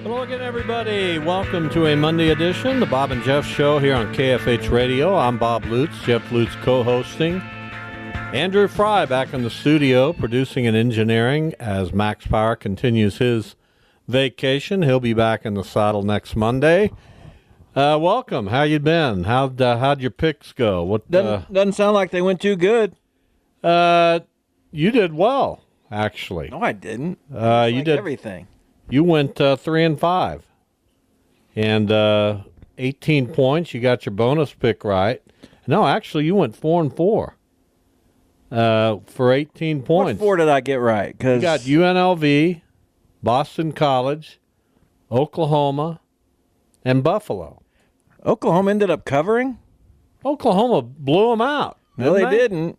Hello again, everybody. Welcome to a Monday edition, the Bob and Jeff Show here on KFH Radio. I'm Bob Lutz, Jeff Lutz co-hosting. Andrew Fry back in the studio producing and engineering as Max Power continues his vacation. He'll be back in the saddle next Monday. Welcome. How you been? How'd your picks go? What Doesn't sound like they went too good. You did well, actually. No, I didn't. You did everything. You went 3-5, and 18 points. You got your bonus pick right. No, actually, you went 4-4 for 18 points. What 4 did I get right? You got UNLV, Boston College, Oklahoma, and Buffalo. Oklahoma ended up covering? Oklahoma blew them out. No, they didn't.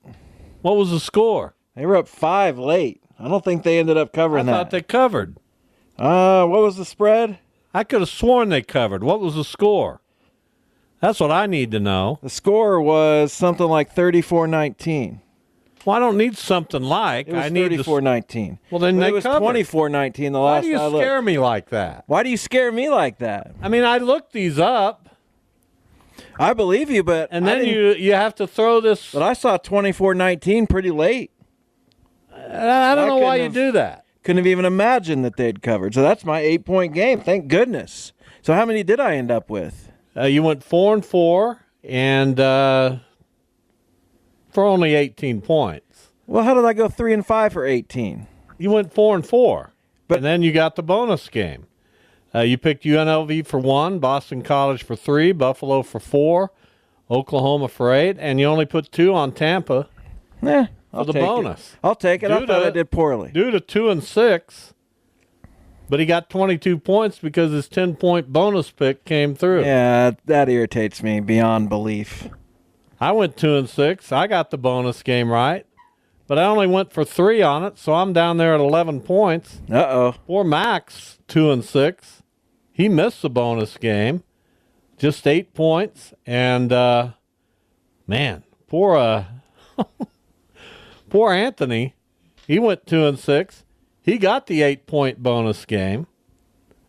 What was the score? They were up 5 late. I don't think they ended up covering I thought they covered. What was the spread? I could have sworn they covered. What was the score? That's what I need to know. The score was something like 34-19. Well, I don't need something like. It was I need 34-19. Well, then they it was covered. 24-19 the Why last do you I looked. scare me like that? Why do you scare me like that? I mean, I looked these up, I believe you, but and then you have to throw this. But I saw 24-19 pretty late. I don't know why you do that. Couldn't have even imagined that they'd covered. So that's my 8-point game. Thank goodness. So how many did I end up with? You went 4-4, and for only 18 points. Well, how did I go 3-5 for 18? You went 4-4, and then you got the bonus game. You picked UNLV for 1, Boston College for 3, Buffalo for 4, Oklahoma for 8, and you only put 2 on Tampa. I'll the take bonus. I'll take it. I thought I did poorly. Due to 2-6, but he got 22 points because his 10-point bonus pick came through. Yeah, that irritates me beyond belief. I went 2-6. I got the bonus game right, but I only went for 3 on it, so I'm down there at 11 points. Uh-oh. Poor Max, 2-6. He missed the bonus game, just 8 points, and man, poor Anthony. He went 2-6. He got the 8-point bonus game,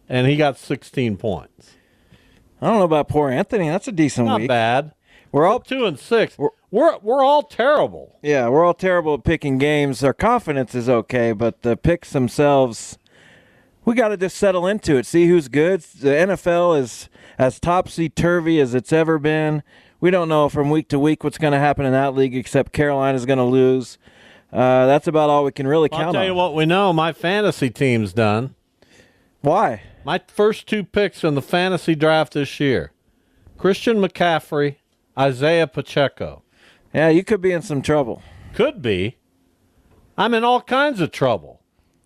and he got 16 points. I don't know about poor Anthony. That's a decent Not week. bad. We're all 2-6. We're all terrible. Yeah, we're all terrible at picking games. Our confidence is okay, but the picks themselves, we got to just settle into it. See who's good. The NFL is as topsy-turvy as it's ever been. We don't know from week to week what's going to happen in that league, except Carolina's going to lose. That's about all we can really count on. I'll tell you what we know. My fantasy team's done. Why? My first 2 picks in the fantasy draft this year, Christian McCaffrey, Isaiah Pacheco. Yeah, you could be in some trouble. Could be. I'm in all kinds of trouble.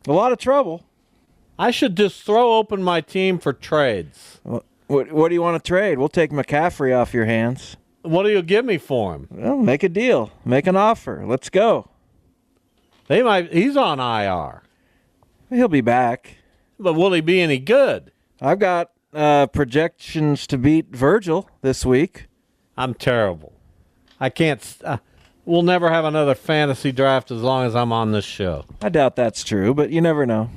A lot of trouble. I should just throw open my team for trades. What do you want to trade? We'll take McCaffrey off your hands. What do you give me for him? Well, make a deal. Make an offer. Let's go. He's on IR. He'll be back. But will he be any good? I've got projections to beat Virgil this week. I'm terrible. I can't. We'll never have another fantasy draft as long as I'm on this show. I doubt that's true, but you never know.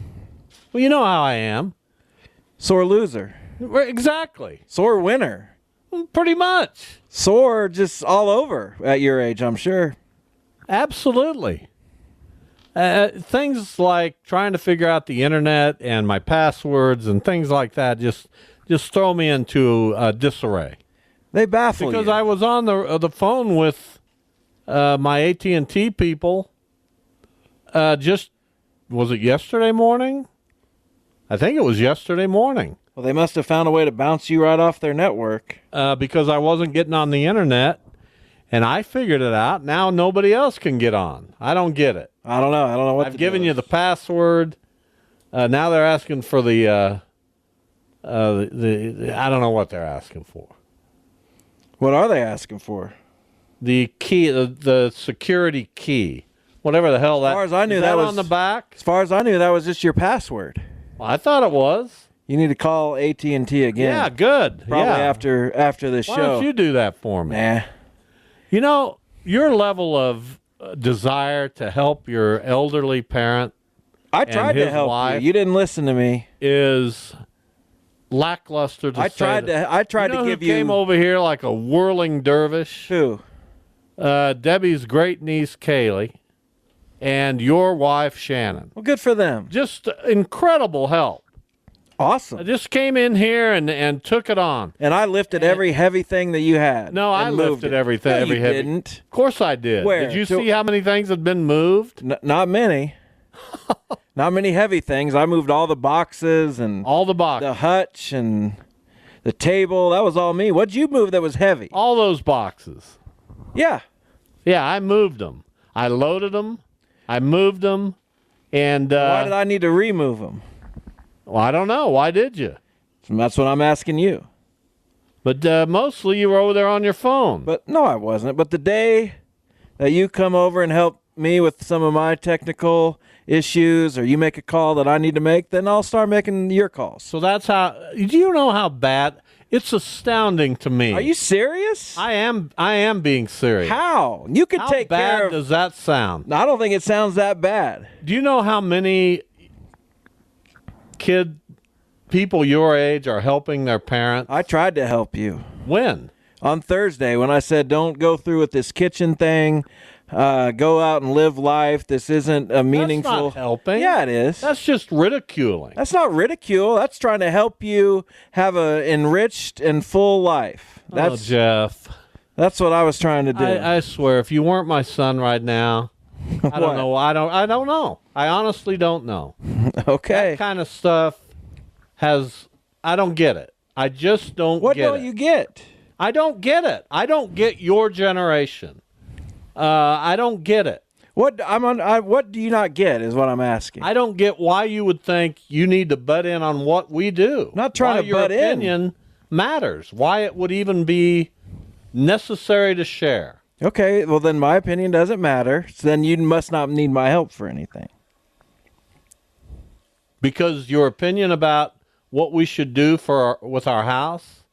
Well, you know how I am. Sore loser. Exactly. Sore winner. Pretty much. Sore just all over at your age, I'm sure. Absolutely. Things like trying to figure out the internet and my passwords and things like that just throw me into disarray. They baffle you. Because I was on the phone with my AT&T people. Was it yesterday morning? I think it was yesterday morning. Well, they must have found a way to bounce you right off their network. Because I wasn't getting on the internet, and I figured it out. Now nobody else can get on. I don't get it. I don't know what I've given you the password. Now they're asking for the I don't know what they're asking for. What are they asking for? The key, the security key, whatever the hell that. As far as I knew, that was on the back. As far as I knew, that was just your password. Well, I thought it was. You need to call AT&T again. Yeah, good. Probably yeah. after this show. Why don't you do that for me? Nah. You know, your level of desire to help your elderly parent. I tried to help you. You didn't listen to me. Is lackluster to I tried you know to give who came over here like a whirling dervish? Who? Debbie's great niece Kaylee and your wife Shannon. Well, good for them. Just incredible help. I Awesome. just came in here and took it on. And I lifted every heavy thing that you had. No, I and moved lifted it. everything. No, every you heavy. didn't. Of course I did. Where? Did you see how many things had been moved? Not many. Not many heavy things. I moved all the boxes and All the boxes. the hutch and the table. That was all me. What'd you move that was heavy? All those boxes. Yeah. Yeah, I moved them. I loaded them. I moved them. And Why did I need to remove them? well, I don't know. Why did you? That's what I'm asking you. But mostly you were over there on your phone. But no, I wasn't. But the day that you come over and help me with some of my technical issues, or you make a call that I need to make, then I'll start making your calls. So that's how. Do you know how bad? It's astounding to me. Are you serious? I am being serious. How? You could How take bad care of. does that sound? I don't think it sounds that bad. Do you know how many people your age are helping their parents? I tried to help you When? on Thursday when I said don't go through with this kitchen thing. Go out and live life. This isn't a meaningful. That's not helping. Yeah, it is. That's just ridiculing. That's not ridicule. That's trying to help you have a enriched and full life. Oh, Jeff. That's what I was trying to do. I swear, if you weren't my son right now, I don't know. I don't know. I honestly don't know. Okay. That kind of stuff I don't get it. I just don't What get don't it. you get? I don't get it. I don't get your generation. I don't get it. What do you not get is what I'm asking. I don't get why you would think you need to butt in on what we do. Not trying why to your butt in. opinion matters. Why it would even be necessary to share. Okay, well then my opinion doesn't matter. So then you must not need my help for anything. Because your opinion about what we should do with our house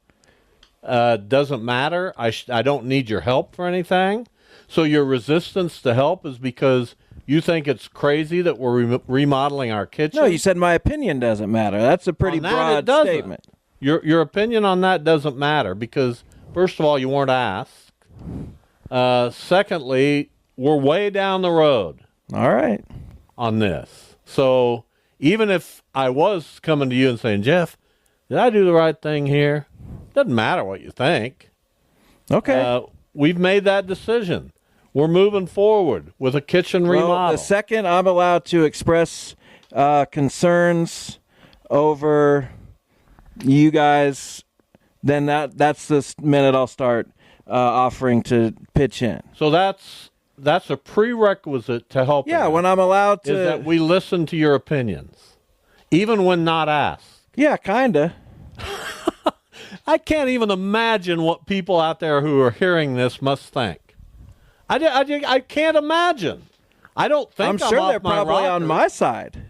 doesn't matter. I don't need your help for anything. So your resistance to help is because you think it's crazy that we're remodeling our kitchen? No, you said my opinion doesn't matter. That's a pretty On that, broad it doesn't. statement. Your opinion on that doesn't matter because, first of all, you weren't asked. Secondly, we're way down the road All right. on this. So even if I was coming to you and saying, Jeff, did I do the right thing here? Doesn't matter what you think. Okay. We've made that decision. We're moving forward with a kitchen remodel. Well, the second I'm allowed to express concerns over you guys, then that's the minute I'll start offering to pitch in. So that's a prerequisite to help. Yeah, when I'm allowed to. is that we listen to your opinions, even when not asked. Yeah, kinda. I can't even imagine what people out there who are hearing this must think. I can't imagine. I don't think I'm sure off they're my probably on rocker. my side.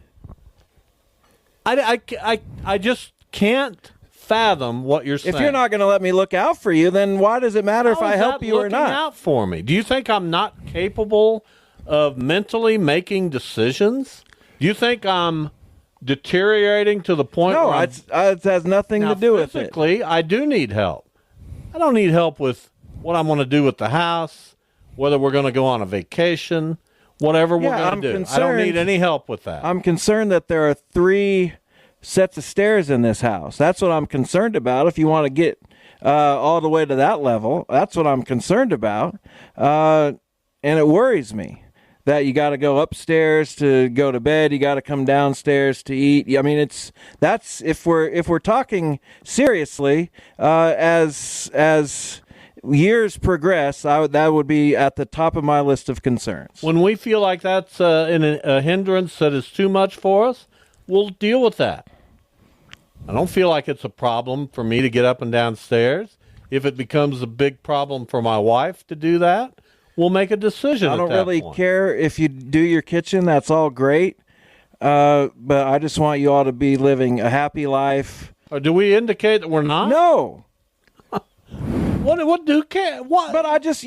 I just can't fathom what you're saying. If you're not going to let me look out for you, then why does it matter if How I is help that you or looking not? out for me? Do you think I'm not capable of mentally making decisions? Do you think I'm deteriorating to the point No, where it has nothing now, to do with it. physically, I do need help. I don't need help with what I'm going to do with the house, whether we're going to go on a vacation, whatever we're Yeah, going I'm to do. I don't concerned- need any help with that. I'm concerned that there are 3 sets of stairs in this house. That's what I'm concerned about. If you want to get all the way to that level, that's what I'm concerned about. And it worries me that you got to go upstairs to go to bed. You got to come downstairs to eat. I mean, that's if we're talking seriously, as years progress, that would be at the top of my list of concerns. When we feel like that's a hindrance that is too much for us, we'll deal with that. I don't feel like it's a problem for me to get up and downstairs. If it becomes a big problem for my wife to do that, we'll make a decision. I don't at that really point. care if you do your kitchen. That's all great. But I just want you all to be living a happy life. Or do we indicate that we're not? No. What do care? What? But I just,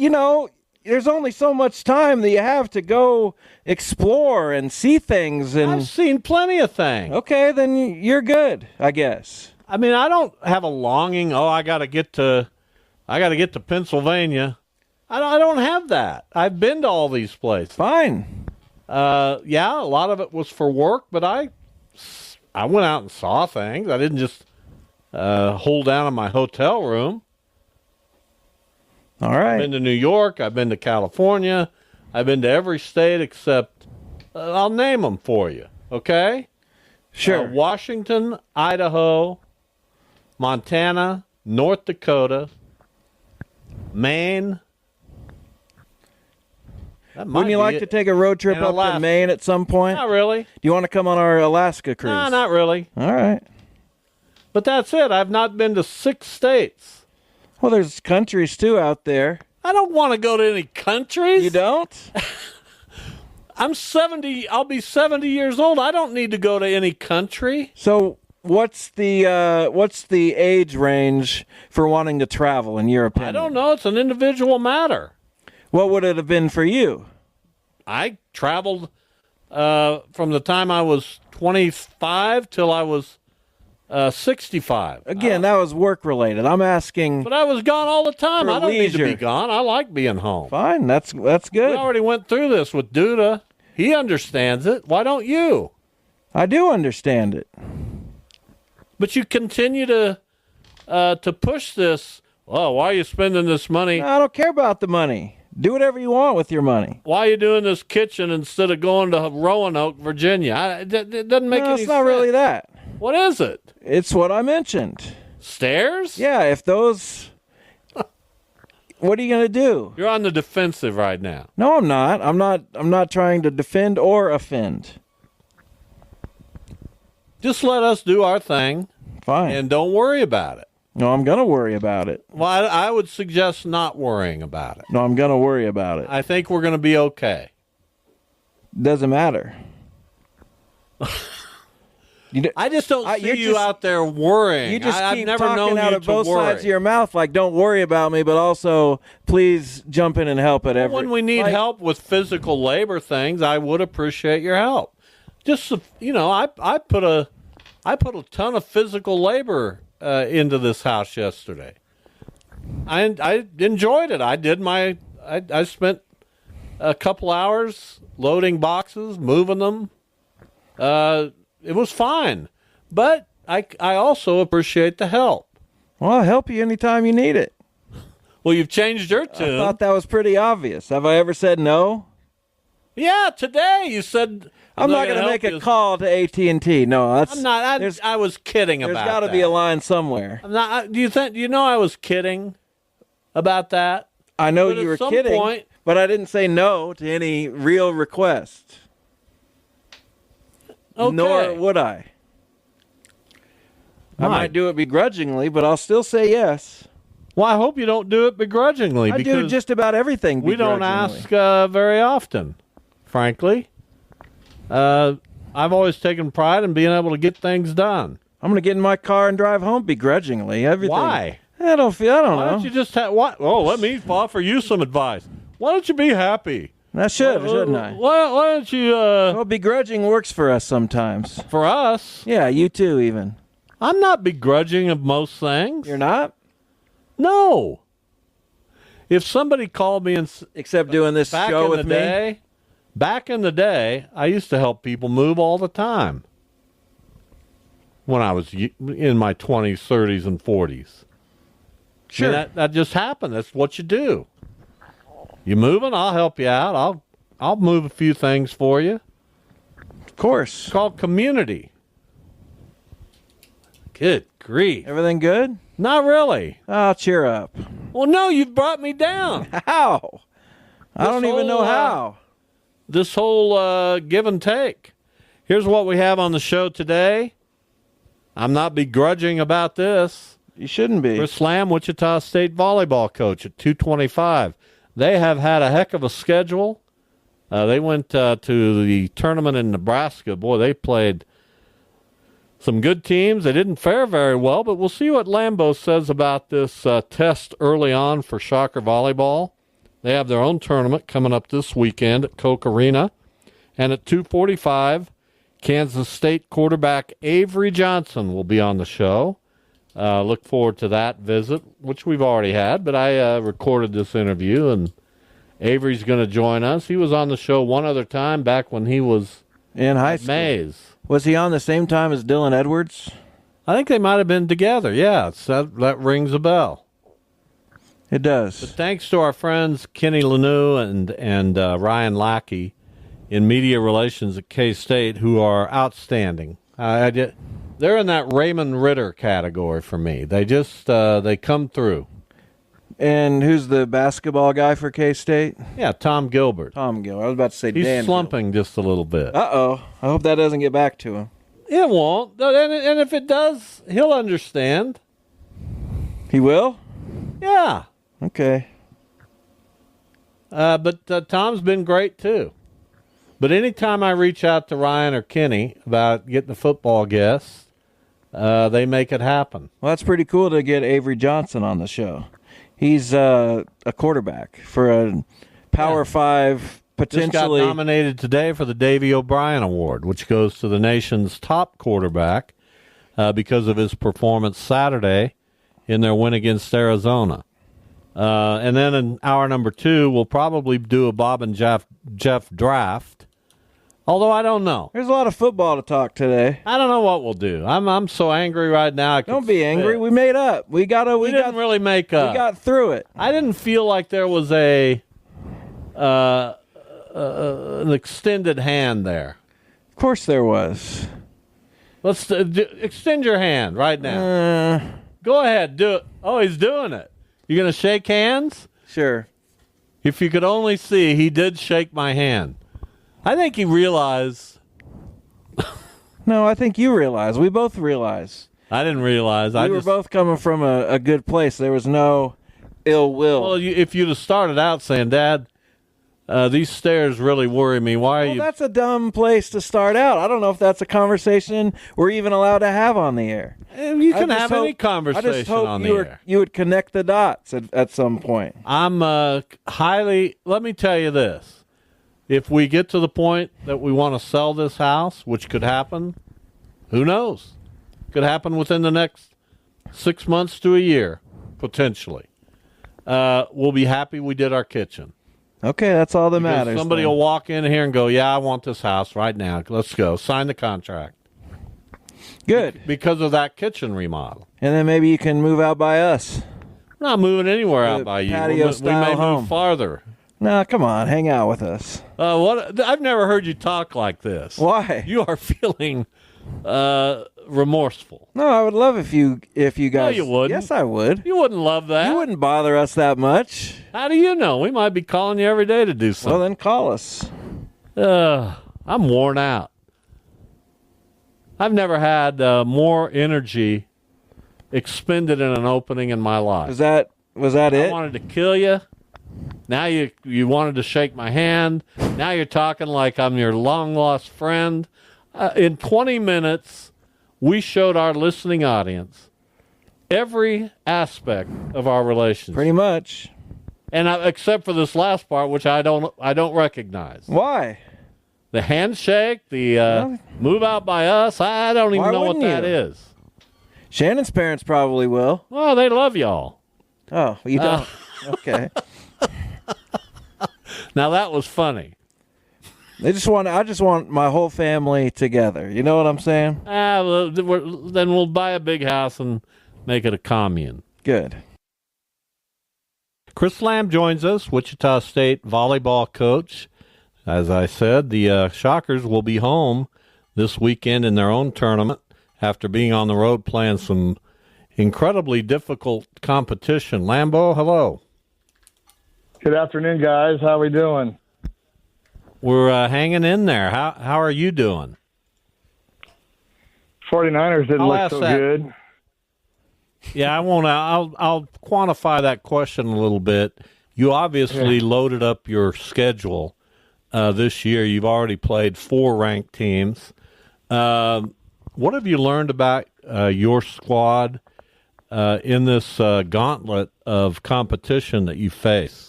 there's only so much time that you have to go explore and see things. I've And seen plenty of things. okay, then you're good, I guess. I mean, I don't have a longing. Oh, I got to get to Pennsylvania. I don't have that. I've been to all these places. Fine. Yeah, a lot of it was for work, but I went out and saw things. I didn't just hold down in my hotel room. All right. I've been to New York. I've been to California. I've been to every state except, I'll name them for you, okay? Sure. Washington, Idaho, Montana, North Dakota, Maine. Wouldn't you like to take a road trip up to Maine at some point? Not really. Do you want to come on our Alaska cruise? No, not really. All right. But that's it. I've not been to 6 states. Well, there's countries, too, out there. I don't want to go to any countries. You don't? I'm 70. I'll be 70 years old. I don't need to go to any country. So what's the age range for wanting to travel, in your opinion? I don't know. It's an individual matter. What would it have been for you? I traveled from the time I was 25 till I was 65. Again, that was work-related. I'm asking... But I was gone all the time. For I don't need to be leisure. gone. I like being home. Fine, that's We good. already went through this with Duda. He understands it. Why don't you? I do understand it. But you continue to push this. Oh, why are you spending this money? No, I don't care about the money. Do whatever you want with your money. Why are you doing this kitchen instead of going to Roanoke, Virginia? It doesn't make No, any it's not sense. really that. What is it? It's what I mentioned. Stairs? Yeah, if those... What are you going to do? You're on the defensive right now. No, I'm not. I'm not trying to defend or offend. Just let us do our thing Fine. and don't worry about it. No, I'm going to worry about it. Well, I would suggest not worrying about it. No, I'm going to worry about it. I think we're going to be okay. Doesn't matter. I just don't see you're you just- out there worrying. You just I've keep never talking known out you of to both worry. sides of your mouth, like, don't worry about me, but also, please jump in and help at every... When we need like, help with physical labor things, I would appreciate your help. Just I put a ton of physical labor into this house yesterday. I enjoyed it. I spent a couple hours loading boxes, moving them. It was fine, but I also appreciate the help. Well, I'll help you anytime you need it. Well, you've changed your I tune. thought that was pretty obvious. Have I ever said no? Yeah, today you said I'm not going to make a call to AT&T. No, that's... I'm not. there's I was kidding about that. got to be a line somewhere. I'm not. Do you know I was kidding about that? I know But you at were some kidding, point- but I didn't say no to any real request. Okay. Nor would I. I Mike. might do it begrudgingly, but I'll still say yes. Well, I hope you don't do it begrudgingly. I do because just about everything we don't begrudgingly. ask very often, frankly. I've always taken pride in being able to get things done. I'm going to get in my car and drive home begrudgingly. Everything. Why? I don't Why know. don't you just have what? Oh, let me offer you some advice. Why don't you be happy? I should, shouldn't I? Why don't you? Well, begrudging works for us sometimes. For us, Yeah, you too, even. I'm not begrudging of most things. You're not? No. If somebody called me and Except doing this back show in with the me? day, back in the day, I used to help people move all the time. When I was in my 20s, 30s, and 40s. Sure. I mean, that just happened. That's what you do. You moving? I'll help you out. I'll move a few things for you. Of course. It's called community. Good grief. Everything good? Not really. Oh, cheer up. Well, no, you've brought me down. How? I This don't even know whole, how. This whole give and take. Here's what we have on the show today. I'm not begrudging about this. You shouldn't be. Chris Lamb, Wichita State volleyball coach at 225. They have had a heck of a schedule. They went to the tournament in Nebraska. Boy, they played some good teams. They didn't fare very well, but we'll see what Lambeau says about this test early on for Shocker Volleyball. They have their own tournament coming up this weekend at Koch Arena. And at 2:45, Kansas State quarterback Avery Johnson will be on the show. Look forward to that visit, which we've already had, but I recorded this interview, and Avery's going to join us. He was on the show one other time back when he was in high at school. Mays. Was he on the same time as Dylan Edwards? I think they might have been together. Yeah, that rings a bell. It does. But thanks to our friends Kenny Lanou and Ryan Lackey in media relations at K-State, who are outstanding. They're in that Raymond Ritter category for me. They just they come through. And who's the basketball guy for K-State? Yeah, Tom Gilbert. Tom Gilbert. I was about to say He's Dan slumping just a little bit. Uh-oh. I hope that doesn't get back to him. It won't. And if it does, he'll understand. He will? Yeah. Okay. But Tom's been great, too. But anytime I reach out to Ryan or Kenny about getting a football guest, they make it happen. Well, that's pretty cool to get Avery Johnson on the show. He's a quarterback for a Power 5, potentially. Just got nominated today for the Davey O'Brien Award, which goes to the nation's top quarterback because of his performance Saturday in their win against Arizona. And then in hour number 2, we'll probably do a Bob and Jeff draft. Although I don't know. There's a lot of football to talk today. I don't know what we'll do. I'm so angry right now. Don't be angry. We made up. We didn't really make up. We got through it. I didn't feel like there was an extended hand there. Of course there was. Let's extend your hand right now. Go ahead, do it. Oh, he's doing it. You gonna shake hands? Sure. If you could only see, he did shake my hand. I think he realized. No, I think you realize. We both realize. I didn't realize. We were both coming from a good place. There was no ill will. Well, if you'd have started out saying, Dad, these stairs really worry me. Why are you... That's a dumb place to start out. I don't know if that's a conversation we're even allowed to have on the air. You can have any conversation I just hope on the air. You would connect the dots at some point. I'm highly... Let me tell you this. If we get to the point that we want to sell this house, which could happen, who knows? Could happen within the next 6 months to a year, potentially. We'll be happy we did our kitchen. Okay, that's all that matters. Somebody will walk in here and go, yeah, I want this house right now. Let's go. Sign the contract. Good. Because of that kitchen remodel. And then maybe you can move out by us. I'm not moving anywhere out by you. We may move farther. No, come on, hang out with us. What? I've never heard you talk like this. Why? You are feeling remorseful. No, I would love if you guys. No, you wouldn't. Yes, I would. You wouldn't love that. You wouldn't bother us that much. How do you know? We might be calling you every day to do something. Well, then call us. I'm worn out. I've never had more energy expended in an opening in my life. Was that it? I wanted to kill you. Now you wanted to shake my hand. Now you're talking like I'm your long-lost friend. In 20 minutes, we showed our listening audience every aspect of our relationship. Pretty much. And except for this last part, which I don't recognize. Why? The handshake, the move out by us, I don't even know what that is. Shannon's parents probably will. Well, they love y'all. Oh, you don't? Okay. Now that was funny. I just want my whole family together. You know what I'm saying? Well, then we'll buy a big house and make it a commune. Good. Chris Lamb joins us, Wichita State volleyball coach. As I said, the Shockers will be home this weekend in their own tournament after being on the road playing some incredibly difficult competition. Lambo, hello. Good afternoon, guys. How we doing? We're hanging in there. How are you doing? 49ers didn't look so good. Yeah, I'll quantify that question a little bit. You obviously loaded up your schedule this year. You've already played 4 ranked teams. What have you learned about your squad in this gauntlet of competition that you face?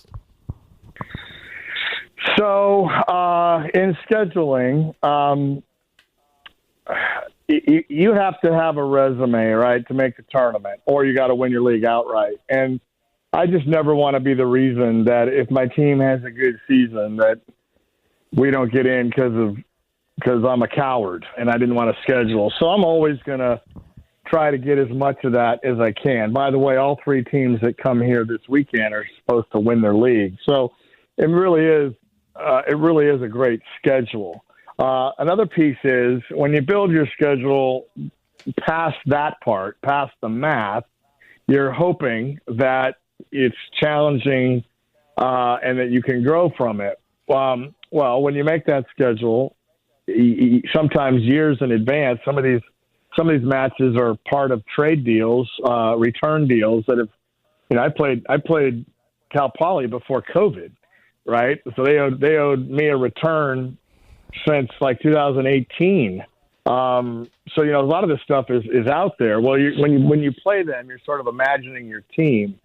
So, in scheduling, you have to have a resume, right, to make the tournament, or you got to win your league outright. And I just never want to be the reason that if my team has a good season that we don't get in because I'm a coward and I didn't want to schedule. So I'm always going to try to get as much of that as I can. By the way, all three teams that come here this weekend are supposed to win their league. So it really is a great schedule. Another piece is when you build your schedule past that part, past the math, you're hoping that it's challenging and that you can grow from it. Well, when you make that schedule, sometimes years in advance, some of these matches are part of trade deals, return deals that have. I played Cal Poly before COVID, right? So they owed me a return since like 2018. So a lot of this stuff is out there. Well, when you play them, you're sort of imagining your team.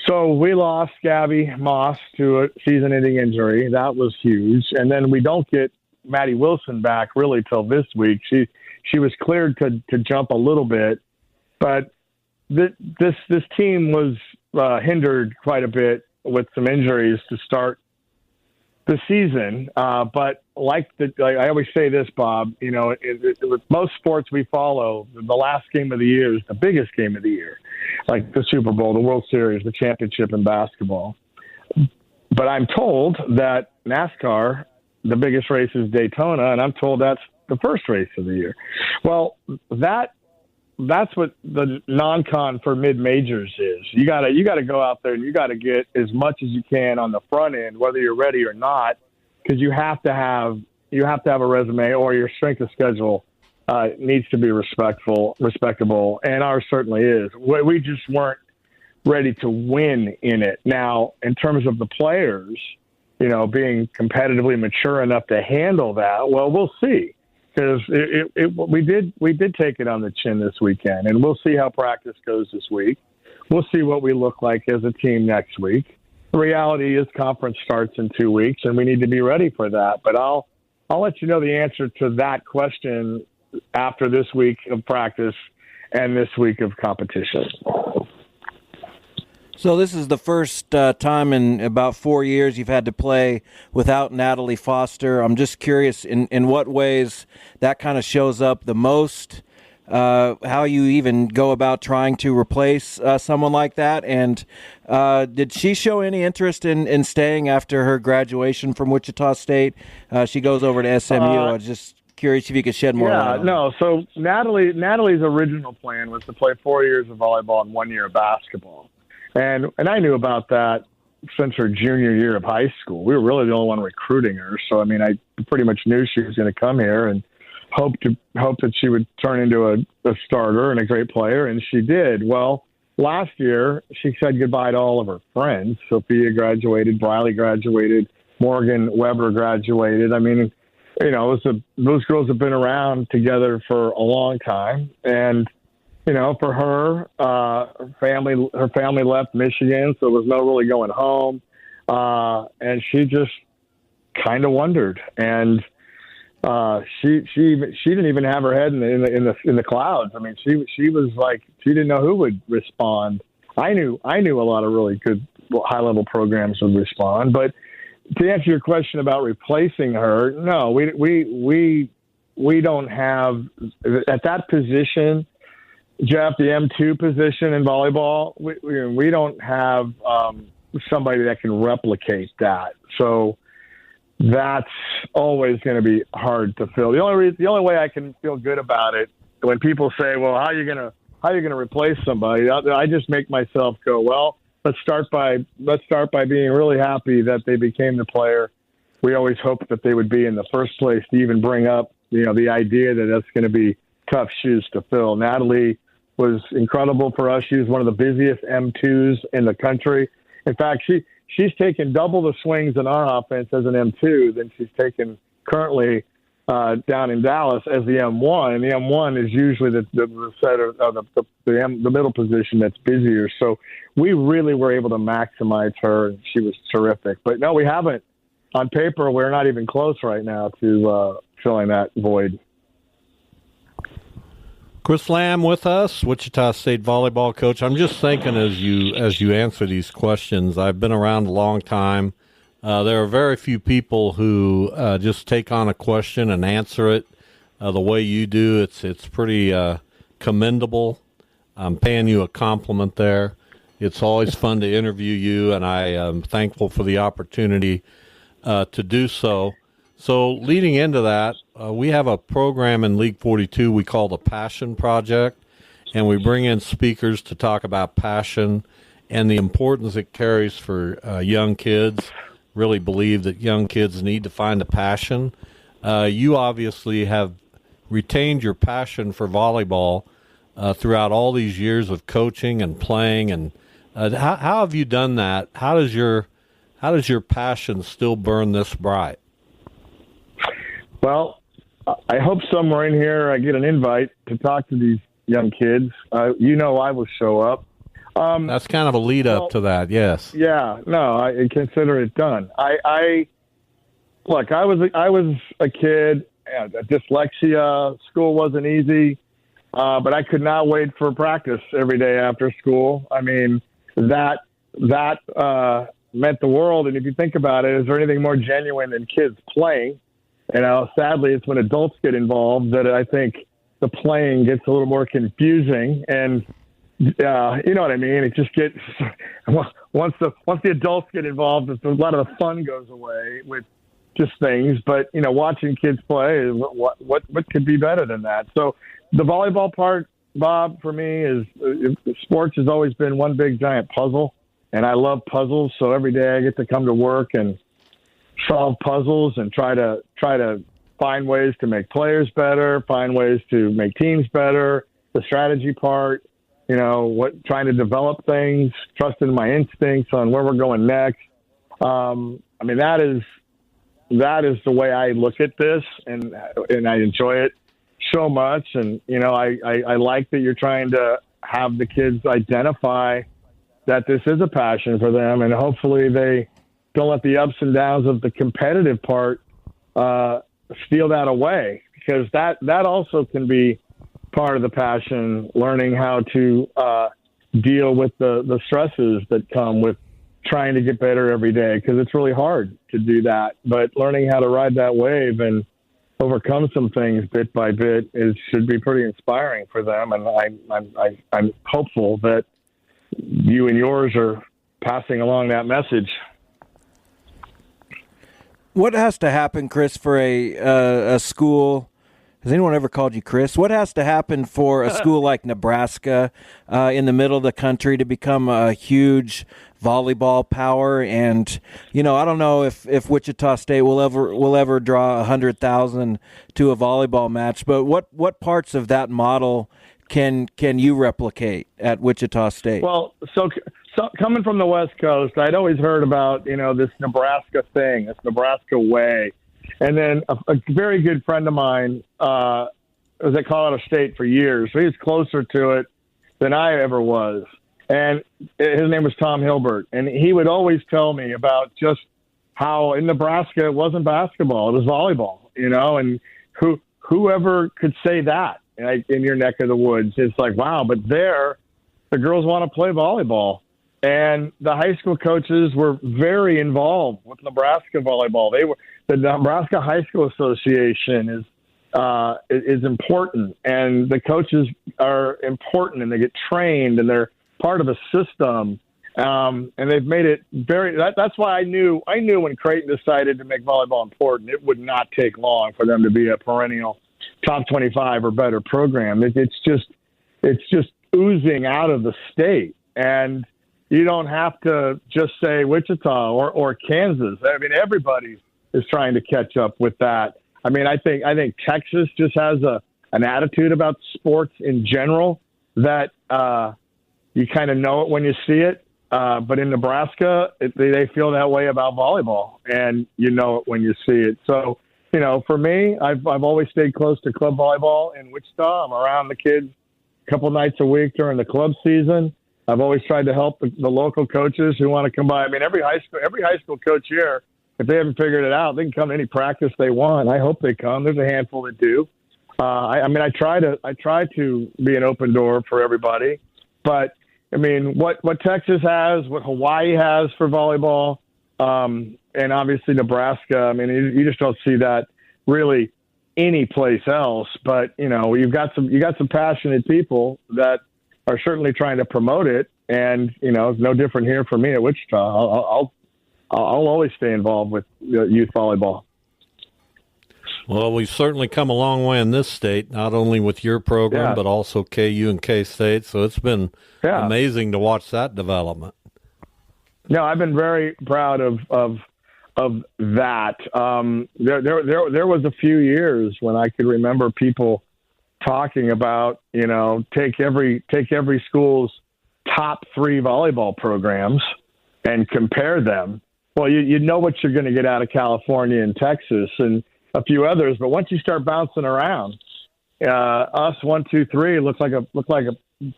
So we lost Gabby Moss to a season-ending injury. That was huge. And then we don't get Maddie Wilson back really till this week. She was cleared to jump a little bit, but this team was hindered quite a bit with some injuries to start the season. But like I always say this, Bob, with most sports we follow, the last game of the year is the biggest game of the year, like the Super Bowl, the World Series, the championship in basketball. But I'm told that NASCAR, the biggest race is Daytona, and I'm told that's the first race of the year. Well, that's what the non-con for mid-majors is. You gotta go out there and you gotta get as much as you can on the front end, whether you're ready or not, because you have to have a resume, or your strength of schedule needs to be respectable, and ours certainly is. We just weren't ready to win in it. Now, in terms of the players, being competitively mature enough to handle that, well, we'll see. Because we did take it on the chin this weekend, and we'll see how practice goes this week. We'll see what we look like as a team next week. The reality is conference starts in 2 weeks, and we need to be ready for that. But I'll let you know the answer to that question after this week of practice and this week of competition. So this is the first time in about 4 years you've had to play without Natalie Foster. I'm just curious in what ways that kind of shows up the most, how you even go about trying to replace someone like that. And did she show any interest in staying after her graduation from Wichita State? She goes over to SMU. I was just curious if you could shed more light on that. So Natalie's original plan was to play 4 years of volleyball and 1 year of basketball. And I knew about that since her junior year of high school. We were really the only one recruiting her. So, I pretty much knew she was going to come here and hope that she would turn into a starter and a great player. And she did. Well, last year, she said goodbye to all of her friends. Sophia graduated, Briley graduated, Morgan Weber graduated. Those girls have been around together for a long time. And for her, her family left Michigan, so there was no really going home, and she just kind of wondered. And she didn't even have her head in the clouds. She was like, she didn't know who would respond. I knew a lot of really good high level programs would respond, but to answer your question about replacing her, no, we don't have at that position. Jeff, the M2 position in volleyball, we don't have somebody that can replicate that. So that's always going to be hard to fill. The only way I can feel good about it when people say, "Well, how are you going to replace somebody?" I just make myself go, "Well, let's start by being really happy that they became the player we always hoped that they would be in the first place." To even bring up, the idea that that's going to be tough shoes to fill. Natalie was incredible for us. She was one of the busiest M2s in the country. In fact, she's taken double the swings in our offense as an M2 than she's taken currently down in Dallas as the M1. And the M1 is usually the setter of the middle position that's busier. So we really were able to maximize her, and she was terrific. But no, we haven't. On paper, we're not even close right now to filling that void. Chris Lamb with us, Wichita State volleyball coach. I'm just thinking as you answer these questions, I've been around a long time. There are very few people who just take on a question and answer it the way you do. It's pretty commendable. I'm paying you a compliment there. It's always fun to interview you, and I am thankful for the opportunity to do so. So leading into that, we have a program in League 42 we call the Passion Project, and we bring in speakers to talk about passion and the importance it carries for young kids. Really believe that young kids need to find a passion. You obviously have retained your passion for volleyball throughout all these years of coaching and playing. And how have you done that? How does your passion still burn this bright? Well, I hope somewhere in here I get an invite to talk to these young kids. I will show up. That's kind of a lead up to that, yes. Yeah, no, I consider it done. I was a kid, dyslexia, school wasn't easy, but I could not wait for practice every day after school. I mean, that meant the world. And if you think about it, is there anything more genuine than kids playing? Sadly, it's when adults get involved that I think the playing gets a little more confusing. And you know what I mean? It just gets once the adults get involved, a lot of the fun goes away with just things. But watching kids play, what could be better than that? So the volleyball part, Bob, for me is sports has always been one big giant puzzle, and I love puzzles. So every day I get to come to work and solve puzzles and try to find ways to make players better, find ways to make teams better. The strategy part, trying to develop things, trusting my instincts on where we're going next. That is the way I look at this, and I enjoy it so much. And I like that you're trying to have the kids identify that this is a passion for them, and hopefully they don't let the ups and downs of the competitive part steal that away, because that also can be part of the passion, learning how to deal with the stresses that come with trying to get better every day, because it's really hard to do that. But learning how to ride that wave and overcome some things bit by bit should be pretty inspiring for them. And I'm hopeful that you and yours are passing along that message. What has to happen, Chris, for a school? Has anyone ever called you Chris? What has to happen for a school like Nebraska in the middle of the country to become a huge volleyball power? And I don't know if Wichita State will ever draw 100,000 to a volleyball match, but what parts of that model can you replicate at Wichita State? Well, so coming from the West Coast, I'd always heard about, this Nebraska thing, this Nebraska way. And then a very good friend of mine was at Colorado State for years. So he was closer to it than I ever was. And his name was Tom Hilbert. And he would always tell me about just how in Nebraska it wasn't basketball, it was volleyball, and whoever could say that in your neck of the woods. It's like, wow, but there the girls want to play volleyball. And the high school coaches were very involved with Nebraska volleyball. The Nebraska High School Association is important, and the coaches are important, and they get trained, and they're part of a system. And they've made it that's why I knew when Creighton decided to make volleyball important, it would not take long for them to be a perennial top 25 or better program. It's just oozing out of the state. And you don't have to just say Wichita or Kansas. Everybody is trying to catch up with that. I think Texas just has an attitude about sports in general that you kind of know it when you see it. But in Nebraska, they feel that way about volleyball, and you know it when you see it. So, for me, I've always stayed close to club volleyball in Wichita. I'm around the kids a couple nights a week during the club season. I've always tried to help the local coaches who want to come by. Every high school coach here, if they haven't figured it out, they can come to any practice they want. I hope they come. There's a handful that do. I mean, I try to be an open door for everybody, but I mean, what Texas has, what Hawaii has for volleyball, and obviously Nebraska. I mean, you just don't see that really any place else. But you got some passionate people that are certainly trying to promote it, and it's no different here for me at Wichita. I'll always stay involved with youth volleyball. Well, we've certainly come a long way in this state, not only with your program, but also KU and K-State. So it's been amazing to watch that development. No, I've been very proud of that. There was a few years when I could remember people talking about, take every school's top 3 volleyball programs and compare them. Well, you know what you're going to get out of California and Texas and a few others, but once you start bouncing around, us 1, 2, 3 looked like a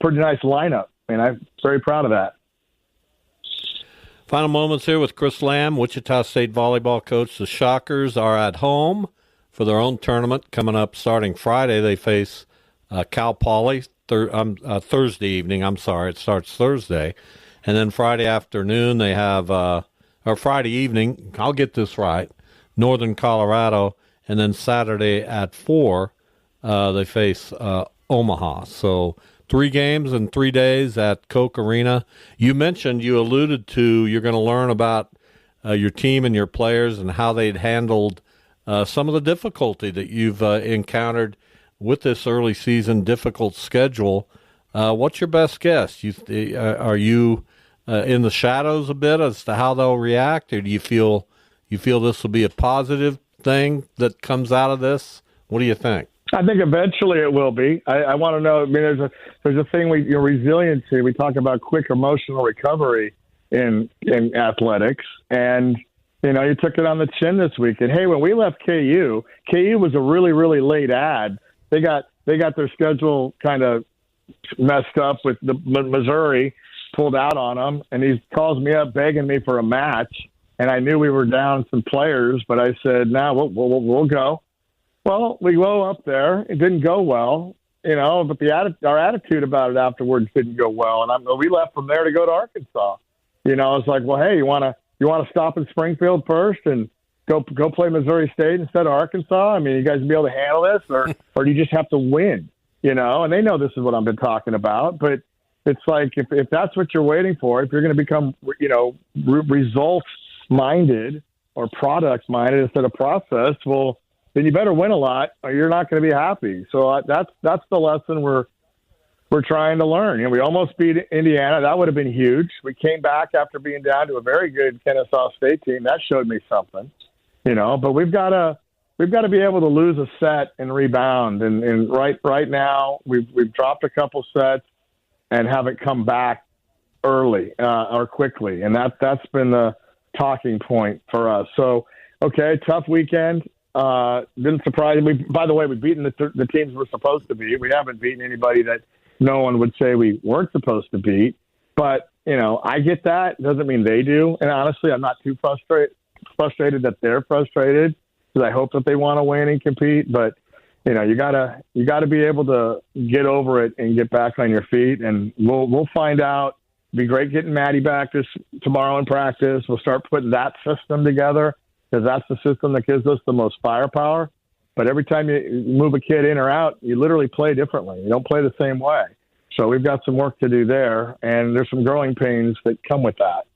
pretty nice lineup, and I'm very proud of that. Final moments here with Chris Lamb, Wichita State volleyball coach. The Shockers are at home for their own tournament coming up starting Friday. They face Cal Poly Thursday evening. I'm sorry, it starts Thursday, and then Friday afternoon they have or Friday evening. I'll get this right. Northern Colorado. And then Saturday at 4, they face Omaha. So 3 games in 3 days at Koch Arena. You alluded to you're going to learn about your team and your players and how they'd handled some of the difficulty that you've encountered with this early season difficult schedule. What's your best guess? Are you in the shadows a bit as to how they'll react, or do you feel this will be a positive thing that comes out of this? What do you think? I think eventually it will be. I want to know. I mean, there's a thing resiliency. We talk about quick emotional recovery in athletics, and you took it on the chin this week. And hey, when we left KU was a really, really late ad. They got their schedule kind of messed up with the Missouri pulled out on them, and he calls me up begging me for a match. And I knew we were down some players, but I said, "No, we'll go." Well, we go up there. It didn't go well, but our attitude about it afterwards didn't go well. And we left from there to go to Arkansas. I was like, "Well, hey, you want to stop in Springfield first and go play Missouri State instead of Arkansas? I mean, you guys be able to handle this, or do you just have to win?" And they know this is what I've been talking about, but it's like if that's what you're waiting for, if you're going to become results minded or product minded instead of process, well, then you better win a lot or you're not going to be happy. So that's the lesson we're trying to learn. We almost beat Indiana. That would have been huge. We came back after being down to a very good Kennesaw State team. That showed me something, but we've got to be able to lose a set and rebound. And right now we've dropped a couple sets and haven't come back early or quickly. And that's been the talking point for us. So, okay, tough weekend. Didn't surprise me. By the way, we've beaten the teams we're supposed to beat. We haven't beaten anybody that no one would say we weren't supposed to beat. But, I get that. Doesn't mean they do. And honestly, I'm not too frustrated that they're frustrated because I hope that they want to win and compete. But, you gotta be able to get over it and get back on your feet. And we'll find out. Be great getting Maddie back tomorrow in practice. We'll start putting that system together because that's the system that gives us the most firepower. But every time you move a kid in or out, you literally play differently. You don't play the same way. So we've got some work to do there, and there's some growing pains that come with that.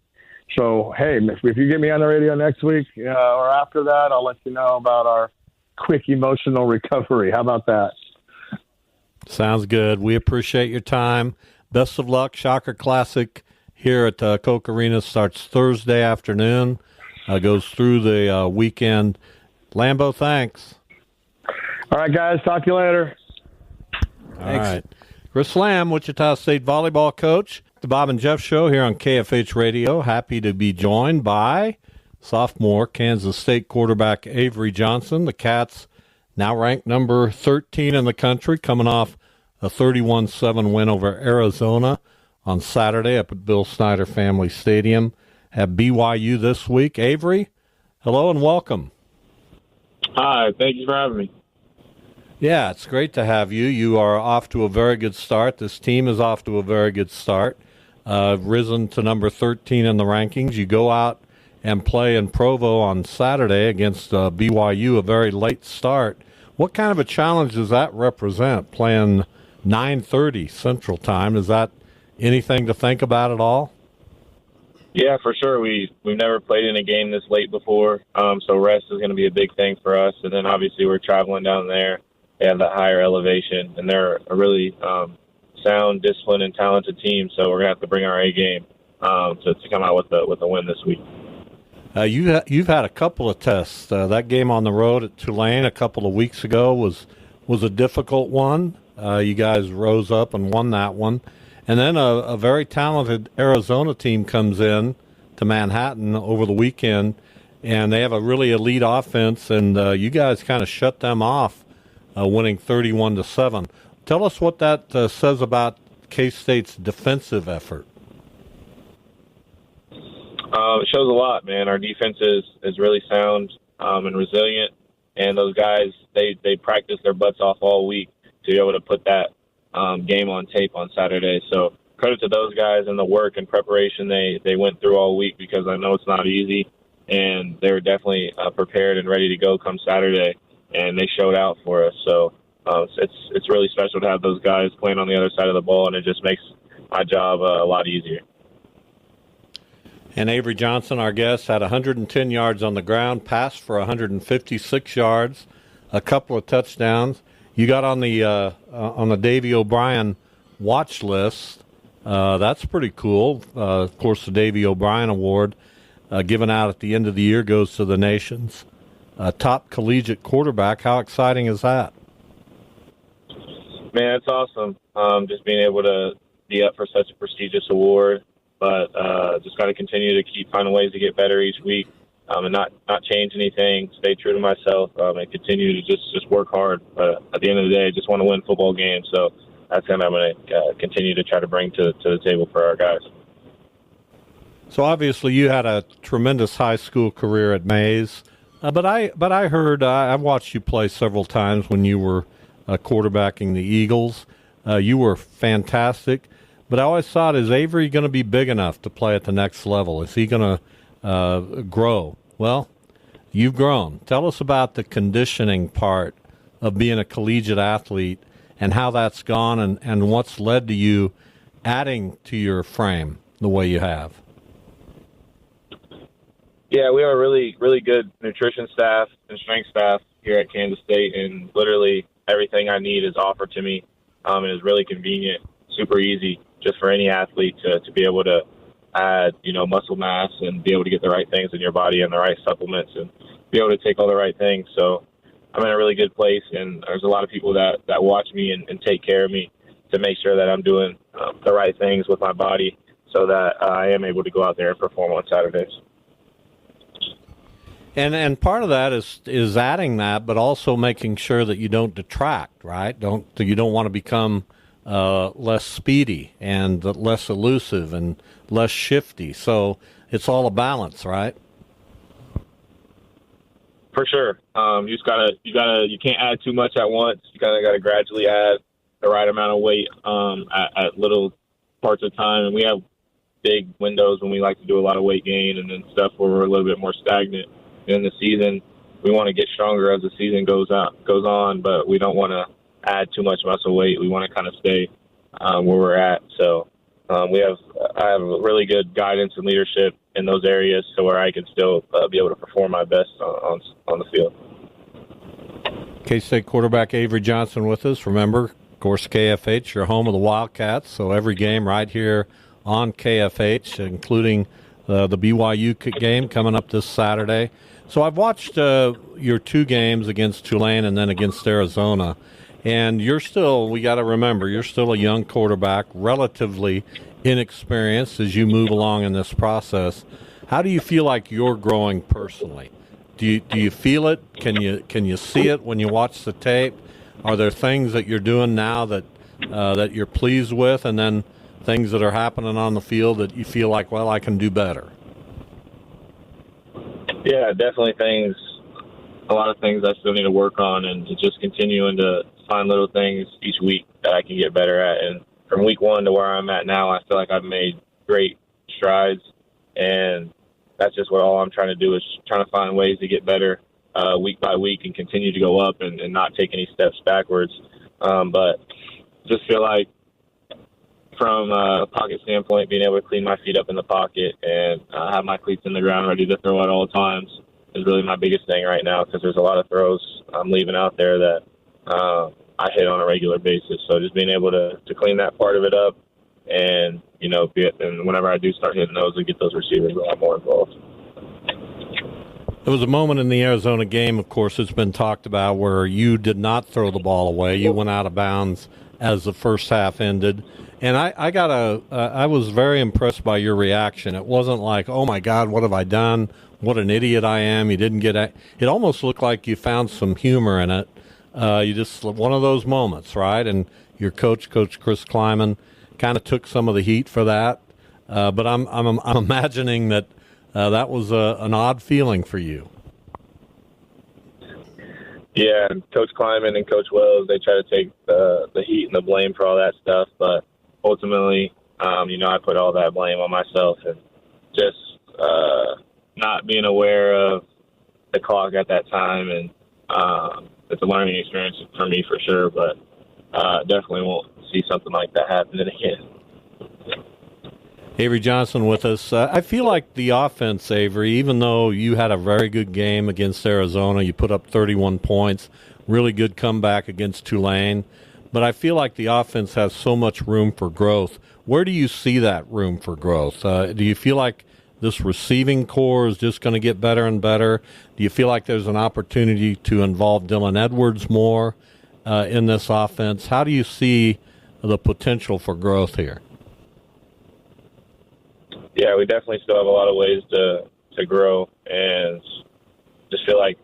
So, hey, if you get me on the radio next week or after that, I'll let you know about our quick emotional recovery. How about that? Sounds good. We appreciate your time. Best of luck. Shocker Classic here at Koch Arena starts Thursday afternoon, goes through the weekend. Lambo, thanks. All right, guys. Talk to you later. All right. Chris Lamb, Wichita State volleyball coach. The Bob and Jeff Show here on KFH Radio. Happy to be joined by sophomore Kansas State quarterback Avery Johnson. The Cats now ranked number 13 in the country, coming off a 31-7 win over Arizona on Saturday up at Bill Snyder Family Stadium at BYU this week. Avery, hello and welcome. Hi, thank you for having me. Yeah, it's great to have you. You are off to a very good start. This team is off to a very good start. Risen to number 13 in the rankings. You go out and play in Provo on Saturday against BYU, a very late start. What kind of a challenge does that represent, playing 9:30 Central Time? Is that anything to think about at all? Yeah, for sure. We've never played in a game this late before, so rest is going to be a big thing for us. And then obviously we're traveling down there. They have that higher elevation, and they're a really sound, disciplined, and talented team. So we're going to have to bring our A game to come out with a win this week. You've had a couple of tests. That game on the road at Tulane a couple of weeks ago was a difficult one. You guys rose up and won that one. And then a very talented Arizona team comes in to Manhattan over the weekend, and they have a really elite offense, and you guys kind of shut them off, winning 31-7. Tell us what that says about K-State's defensive effort. It shows a lot, man. Our defense is really sound and resilient, and those guys, they practice their butts off all week to be able to put that game on tape on Saturday. So credit to those guys and the work and preparation they went through all week, because I know it's not easy, and they were definitely prepared and ready to go come Saturday, and they showed out for us. So it's really special to have those guys playing on the other side of the ball, and it just makes my job a lot easier. And Avery Johnson, our guest, had 110 yards on the ground, passed for 156 yards, a couple of touchdowns. You got on the Davey O'Brien watch list. That's pretty cool. Of course, the Davey O'Brien Award, given out at the end of the year, goes to the nation's top collegiate quarterback. How exciting is that? Man, it's awesome. Just being able to be up for such a prestigious award, but just got to continue to keep finding ways to get better each week, and not change anything, stay true to myself, and continue to just work hard. But at the end of the day, I just want to win football games, so that's something I'm going to continue to try to bring to the table for our guys. So obviously you had a tremendous high school career at Mays, but I heard I've watched you play several times when you were quarterbacking the Eagles. You were fantastic. But I always thought, is Avery going to be big enough to play at the next level? Is he going to grow? Well, you've grown. Tell us about the conditioning part of being a collegiate athlete and how that's gone, and what's led to you adding to your frame the way you have. Yeah, we have a really, really good nutrition staff and strength staff here at Kansas State, and literally everything I need is offered to me, and is really convenient, super easy, just for any athlete to be able to add, muscle mass and be able to get the right things in your body and the right supplements and be able to take all the right things. So I'm in a really good place, and there's a lot of people that watch me and take care of me to make sure that I'm doing the right things with my body so that I am able to go out there and perform on Saturdays. And part of that is adding that, but also making sure that you don't detract, right? You don't want to become less speedy and less elusive and less shifty. So it's all a balance, right? For sure. You can't add too much at once. You kind of got to gradually add the right amount of weight at little parts of time. And we have big windows when we like to do a lot of weight gain, and then stuff where we're a little bit more stagnant in the season. We want to get stronger as the season goes on, but we don't want to add too much muscle weight. We want to kind of stay where we're at. So I have really good guidance and leadership in those areas, so where I can still be able to perform my best on the field. K-State quarterback Avery Johnson with us. Remember, of course, KFH, your home of the Wildcats. So every game right here on KFH, including the BYU game coming up this Saturday. So I've watched your two games against Tulane and then against Arizona. And we got to remember, you're still a young quarterback, relatively inexperienced as you move along in this process. How do you feel like you're growing personally? Do you feel it? Can you see it when you watch the tape? Are there things that you're doing now that you're pleased with, and then things that are happening on the field that you feel like, well, I can do better? Yeah, definitely things a lot of things I still need to work on, and just continuing to find little things each week that I can get better at. And from week one to where I'm at now, I feel like I've made great strides, and that's just what all I'm trying to do is trying to find ways to get better week by week and continue to go up and not take any steps backwards. But just feel like from a pocket standpoint, being able to clean my feet up in the pocket and have my cleats in the ground ready to throw at all times is really my biggest thing right now, because there's a lot of throws I'm leaving out there that I hit on a regular basis. So just being able to clean that part of it up and, and whenever I do start hitting those, and get those receivers a lot more involved. There was a moment in the Arizona game, of course, it's been talked about, where you did not throw the ball away. You went out of bounds as the first half ended. And I was very impressed by your reaction. It wasn't like, oh my God, what have I done? What an idiot I am. You didn't get it. It almost looked like you found some humor in it. You just, one of those moments, right? And your Coach Chris Kleiman, kind of took some of the heat for that. But I'm imagining that that was an odd feeling for you. Yeah, Coach Kleiman and Coach Wells, they try to take the heat and the blame for all that stuff, but ultimately, I put all that blame on myself, and just not being aware of the clock at that time, and it's a learning experience for me for sure, but definitely won't see something like that happening again. Avery Johnson with us. I feel like the offense, Avery, even though you had a very good game against Arizona, you put up 31 points, really good comeback against Tulane, but I feel like the offense has so much room for growth. Where do you see that room for growth? Do you feel like this receiving core is just going to get better and better? Do you feel like there's an opportunity to involve Dylan Edwards more in this offense? How do you see the potential for growth here? Yeah, we definitely still have a lot of ways to grow, and just feel like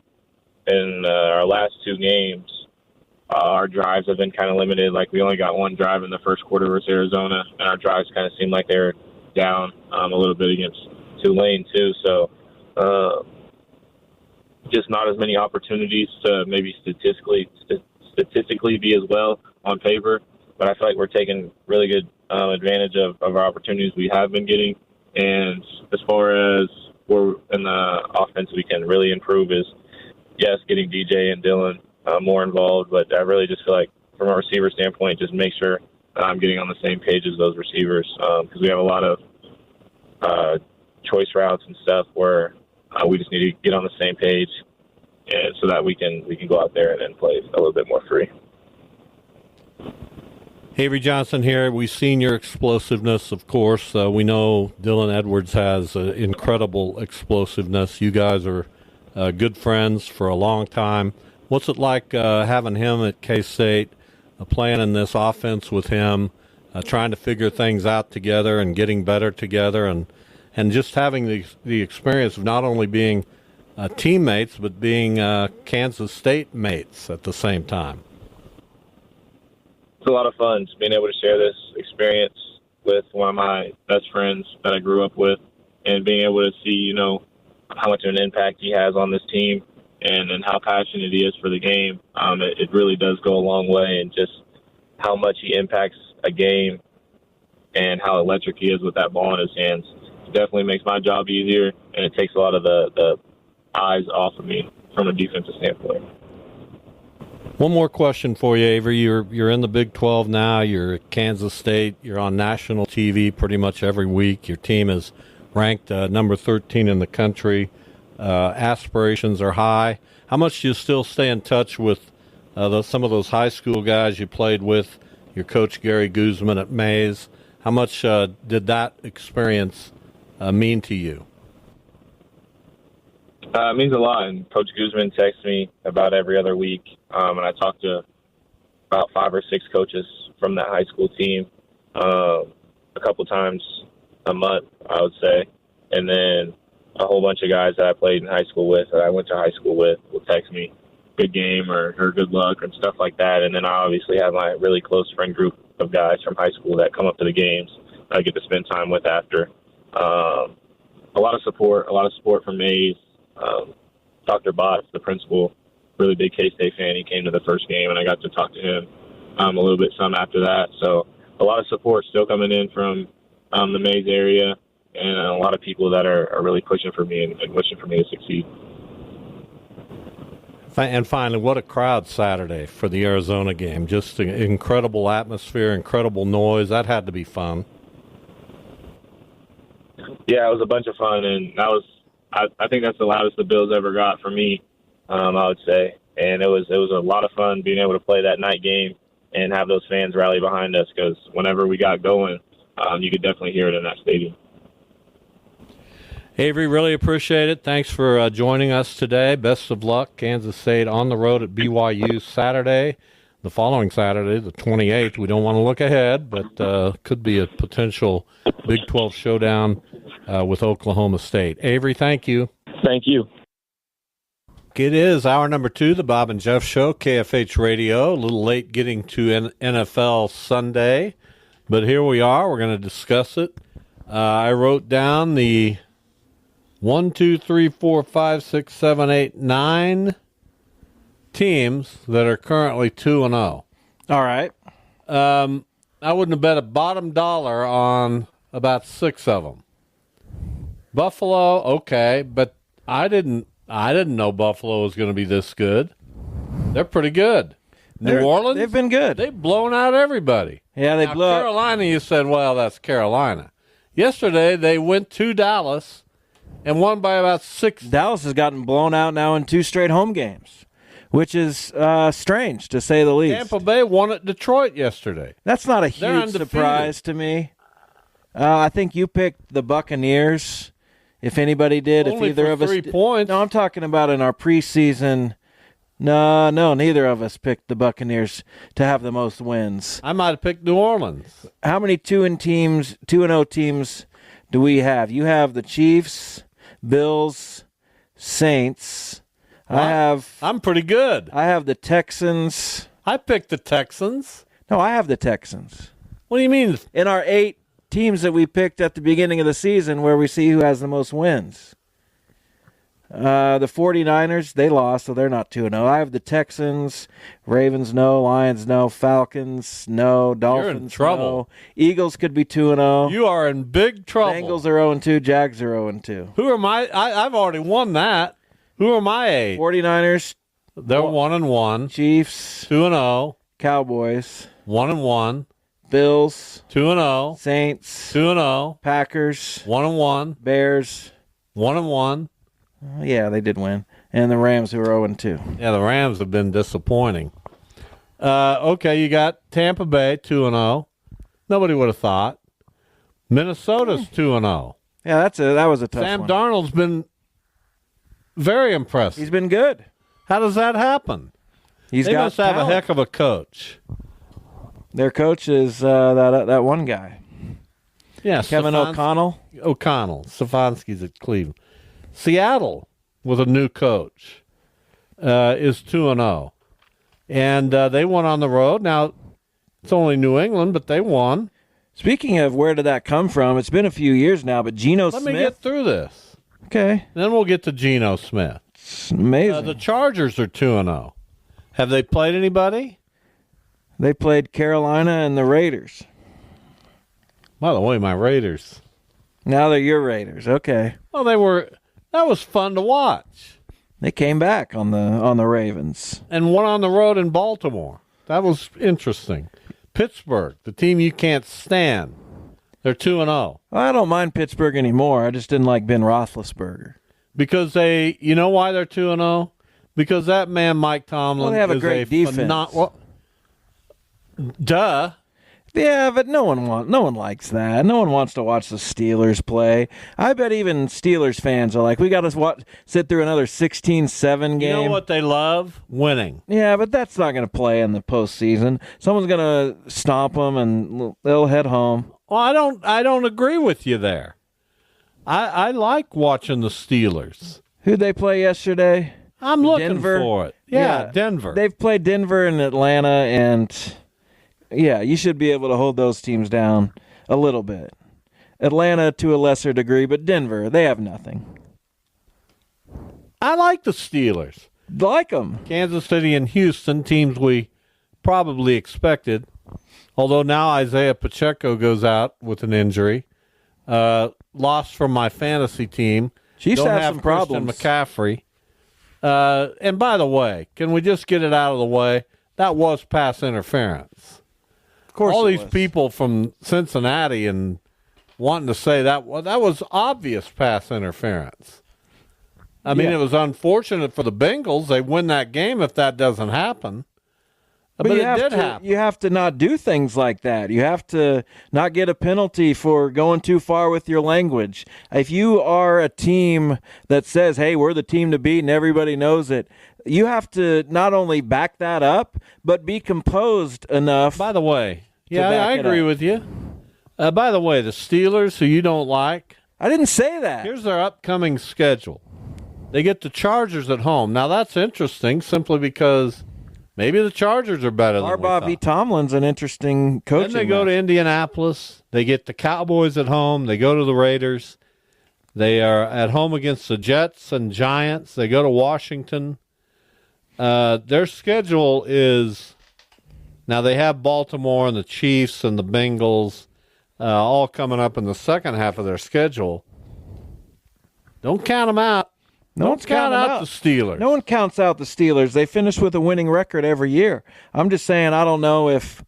in our last two games, our drives have been kind of limited. Like, we only got one drive in the first quarter versus Arizona, and our drives kind of seemed like they were down a little bit against Tulane too. So just not as many opportunities to maybe statistically be as well on paper. But I feel like we're taking really good advantage of our opportunities we have been getting. And as far as we're in the offense we can really improve is, yes, getting DJ and Dylan more involved. But I really just feel like from a receiver standpoint, just make sure I'm getting on the same page as those receivers, because we have a lot of choice routes and stuff where we just need to get on the same page, and so that we can go out there and then play a little bit more free. Avery Johnson here. We've seen your explosiveness, of course. We know Dylan Edwards has incredible explosiveness. You guys are good friends for a long time. What's it like having him at K-State, playing in this offense with him, trying to figure things out together and getting better together, and just having the experience of not only being teammates but being Kansas State mates at the same time? It's a lot of fun just being able to share this experience with one of my best friends that I grew up with, and being able to see, how much of an impact he has on this team and how passionate he is for the game. It really does go a long way, and just how much he impacts a game and how electric he is with that ball in his hands. It definitely makes my job easier, and it takes a lot of the eyes off of me from a defensive standpoint. One more question for you, Avery. You're in the Big 12 now. You're at Kansas State. You're on national TV pretty much every week. Your team is ranked number 13 in the country. Aspirations are high. How much do you still stay in touch with some of those high school guys you played with, your coach Gary Guzman at Mays? How much did that experience mean to you? It means a lot, and Coach Guzman texts me about every other week, and I talk to about 5 or 6 coaches from that high school team a couple times a month, I would say, and then a whole bunch of guys that I played in high school with, or I went to high school with, will text me good game or good luck and stuff like that. And then I obviously have my really close friend group of guys from high school that come up to the games I get to spend time with after. A lot of support from Mays. Dr. Botts, the principal, really big K-State fan. He came to the first game, and I got to talk to him a little bit some after that. So a lot of support still coming in from the Mays area, and a lot of people that are really pushing for me and wishing for me to succeed. And finally, what a crowd Saturday for the Arizona game. Just an incredible atmosphere, incredible noise. That had to be fun. Yeah, it was a bunch of fun, and I think that's the loudest the Bills ever got for me, I would say. And it was a lot of fun being able to play that night game and have those fans rally behind us, because whenever we got going, you could definitely hear it in that stadium. Avery, really appreciate it. Thanks for joining us today. Best of luck. Kansas State on the road at BYU Saturday. The following Saturday, the 28th. We don't want to look ahead, but could be a potential Big 12 showdown with Oklahoma State. Avery, thank you. Thank you. It is hour number 2, the Bob and Jeff Show, KFH Radio. A little late getting to NFL Sunday, but here we are. We're going to discuss it. I wrote down the 1, 2, 3, 4, 5, 6, 7, 8, 9 teams that are currently 2-0. All right. I wouldn't have bet a bottom dollar on about 6 of them. Buffalo, okay, but I didn't know Buffalo was going to be this good. They're pretty good. New Orleans, they've been good. They've blown out everybody. Yeah, they blew out Carolina. You said, well, that's Carolina. Yesterday they went to Dallas and won by about 6. Dallas has gotten blown out now in 2 straight home games, which is strange, to say the least. Tampa Bay won at Detroit yesterday. That's not a They're huge surprise to me. I think you picked the Buccaneers, if anybody did. Only if either for of us 3 points. No, I'm talking about in our preseason. No, neither of us picked the Buccaneers to have the most wins. I might have picked New Orleans. How many 2-0 teams do we have? You have the Chiefs, Bills, Saints. I'm pretty good. I have the Texans. I picked the Texans. No, I have the Texans. What do you mean? In our 8 teams that we picked at the beginning of the season, where we see who has the most wins. The 49ers, they lost, so they're not 2-0. I have the Texans, Ravens, no. Lions, no. Falcons, no. Dolphins, You're in trouble. no. Eagles could be 2-0. You are in big trouble. Bengals are 0-2. Jags are 0-2. Who are my? I've already won that. Who are my 8? 49ers, They're 1-1. Chiefs, 2-0. Cowboys, 1-1. Bills, 2-0. Saints, 2-0. Packers, 1-1. Bears. 1-1. Yeah, they did win. And the Rams, who are 0-2. Yeah, the Rams have been disappointing. Okay, you got Tampa Bay 2-0. Nobody would have thought. Minnesota's 2-0. Yeah, that was a tough Sam one. Darnold's been very impressive. He's been good. How does that happen? They must have a heck of a coach. Their coach is that one guy, Yeah, Kevin O'Connell. Stefanski's at Cleveland. Seattle, with a new coach, is 2-0. And they won on the road. Now, it's only New England, but they won. Speaking of where did that come from, it's been a few years now, but Geno Let Smith. me get through this. Okay. Then we'll get to Geno Smith. It's amazing. The Chargers are 2-0. Have they played anybody? They played Carolina and the Raiders. By the way, my Raiders. Now they're your Raiders. Okay. Well, that was fun to watch. They came back on the Ravens. And one on the road in Baltimore. That was interesting. Pittsburgh, the team you can't stand. They're 2-0. Well, I don't mind Pittsburgh anymore. I just didn't like Ben Roethlisberger. Because you know why they're 2-0? Because that man, Mike Tomlin, Well, they have a is great defense. Duh. Yeah, but no one likes that. No one wants to watch the Steelers play. I bet even Steelers fans are like, we got to sit through another 16-7 game. You know what they love? Winning. Yeah, but that's not going to play in the postseason. Someone's going to stomp them, and they'll head home. Well, I don't agree with you there. I like watching the Steelers. Who'd they play yesterday? I'm looking Denver? for it. Yeah, Denver. They've played Denver and Atlanta, and yeah, you should be able to hold those teams down a little bit. Atlanta to a lesser degree, but Denver, they have nothing. I like the Steelers. like them. Kansas City and Houston, teams we probably expected. Although now Isaiah Pacheco goes out with an injury. Lost from my fantasy team. Chiefs Don't have have some Christian problems. McCaffrey. And by the way, can we just get it out of the way? That was pass interference. Of course, All it these was. people from Cincinnati and wanting to say that was obvious pass interference. I mean, Yeah. it was unfortunate for the Bengals. They win that game if that doesn't happen. But you it have did to, happen. You have to not do things like that. You have to not get a penalty for going too far with your language. If you are a team that says, hey, we're the team to beat and everybody knows it, you have to not only back that up, but be composed enough. By the way, yeah, back I it agree up. with you. By the way, the Steelers, who you don't like, I didn't say that. here's their upcoming schedule. They get the Chargers at home. Now, that's interesting simply because maybe the Chargers are better than we Harbaugh v. thought. Tomlin's an interesting coaching Then they go to match. Indianapolis. They get the Cowboys at home. They go to the Raiders. They are at home against the Jets and Giants. They go to Washington. Their schedule is now they have Baltimore and the Chiefs and the Bengals all coming up in the second half of their schedule. Don't count them out. No one's Don't count counting out them the Steelers. No one counts out the Steelers. They finish with a winning record every year. I'm just saying I don't know if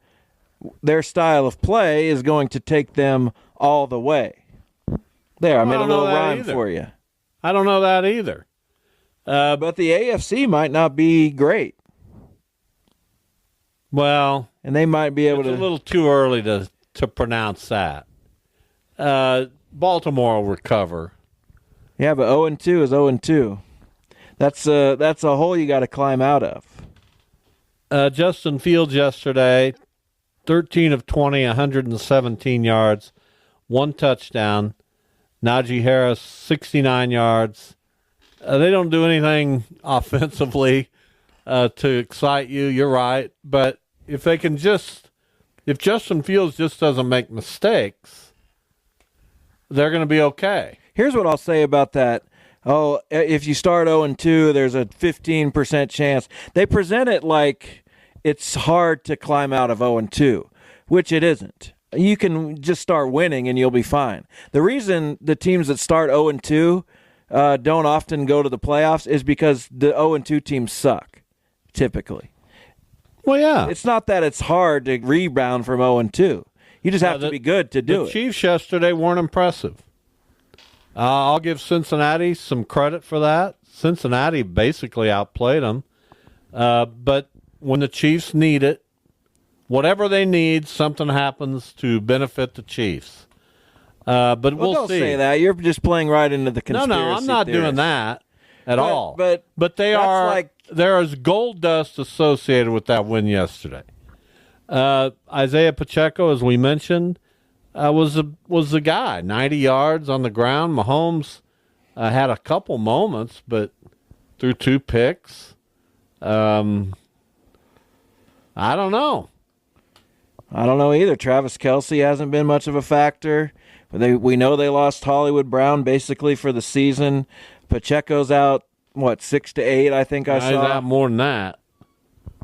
their style of play is going to take them all the way. There, I made a don't know little that rhyme either. for you. I don't know that either. But the AFC might not be great, Well, and they might be able it's a to. little too early to pronounce that. Baltimore will recover. Yeah, but 0-2 is 0-2. That's a hole you got to climb out of. Justin Fields yesterday, 13 of 20, 117 yards, one touchdown. Najee Harris, 69 yards. They don't do anything offensively to excite you. You're right. But if Justin Fields just doesn't make mistakes, they're going to be okay. Here's what I'll say about that. Oh, if you start 0-2, there's a 15% chance. They present it like it's hard to climb out of 0-2, which it isn't. You can just start winning and you'll be fine. The reason the teams that start 0-2 don't often go to the playoffs is because the 0-2 teams suck, typically. Well, yeah. It's not that it's hard to rebound from 0-2. You just have to be good to do The it. Chiefs yesterday weren't impressive. I'll give Cincinnati some credit for that. Cincinnati basically outplayed them. But when the Chiefs need it, whatever they need, something happens to benefit the Chiefs. But Well, we'll don't see. say that. You're just playing right into the conspiracy No, I'm not theorist. doing that at all. But they that's are like- there is gold dust associated with that win yesterday. Isaiah Pacheco, as we mentioned, was the guy. 90 yards on the ground. Mahomes had a couple moments, but threw two picks. I don't know. I don't know either. Travis Kelce hasn't been much of a factor. We know they lost Hollywood Brown basically for the season. Pacheco's out, 6 to 8, I think I He's saw. out more than that.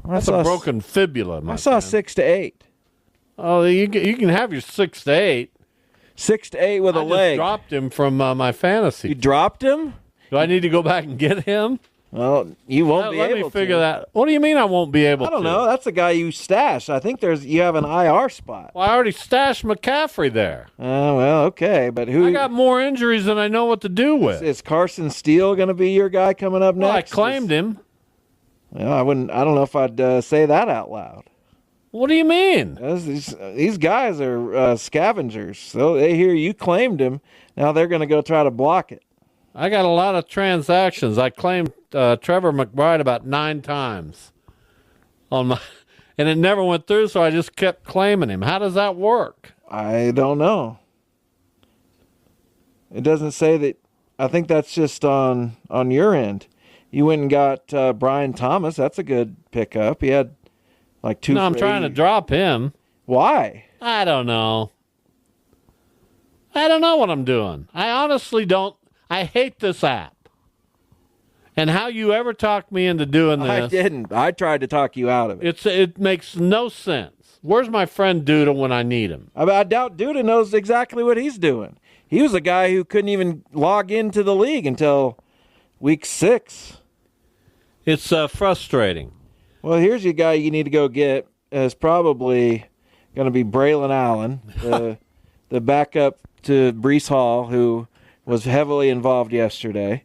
That's a broken fibula, my I saw friend. 6 to 8. Oh, you can have your 6 to 8. 6 to 8 with I a just leg. dropped him from my fantasy. You dropped him? Do I need to go back and get him? Well, you won't be Let able me figure to. that. What do you mean I won't be able I to? don't know. That's a guy you stashed. I think you have an IR spot. Well, I already stashed McCaffrey there. Well, okay, but who I got more injuries than I know what to do with. is Carson Steele going to be your guy coming up Well, I next? claimed him. Well, I don't know if I'd say that out loud. What do you mean? These guys are scavengers. So they hear you claimed him. Now they're going to go try to block it. I got a lot of transactions. I claimed Trevor McBride about 9 times and it never went through, so I just kept claiming him. How does that work? I don't know. It doesn't say that. I think that's just on your end. You went and got Brian Thomas. That's a good pickup. He had like 2. No, I'm trying to drop him. Why? I don't know. I don't know what I'm doing. I honestly don't. I hate this app. And how you ever talked me into doing this? I didn't. I tried to talk you out of it. It makes no sense. Where's my friend Duda when I need him? I doubt Duda knows exactly what he's doing. He was a guy who couldn't even log into the league until week 6. It's frustrating. Well, here's your guy you need to go get. It's probably going to be Braylon Allen, the backup to Breece Hall, who was heavily involved yesterday.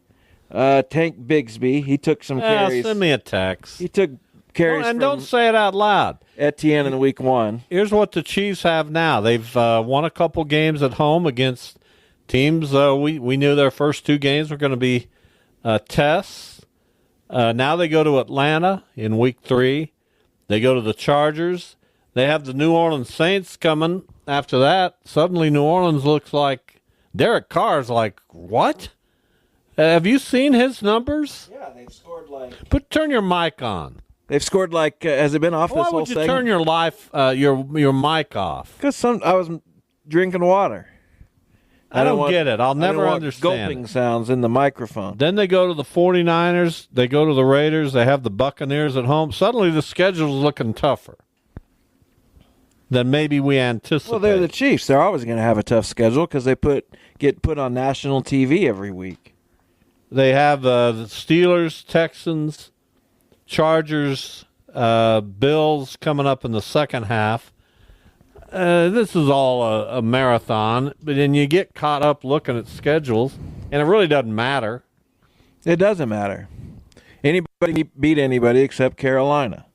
Tank Bigsby, he took some carries. Send me a text. He took carries and from don't say it out loud. Etienne in week 1. Here's what the Chiefs have now. They've won a couple games at home against teams. We knew their first 2 games were going to be tests. Now they go to Atlanta in week 3. They go to the Chargers. They have the New Orleans Saints coming after that. Suddenly New Orleans looks like Derek Carr's like, what? Have you seen his numbers? Yeah, they've scored like... Turn your mic on. They've scored like... has it been off this Why whole would you segment? turn your mic off? Because I was drinking water. I don't get it. I'll never understand gulping it. sounds in the microphone. Then they go to the 49ers. They go to the Raiders. They have the Buccaneers at home. Suddenly the schedule's looking tougher than maybe we anticipated. Well, they're the Chiefs. They're always going to have a tough schedule because they get put on national TV every week. They have the Steelers, Texans, Chargers, Bills coming up in the second half. This is all a marathon, but then you get caught up looking at schedules, and it really doesn't matter. It doesn't matter. Anybody beat anybody except Carolina.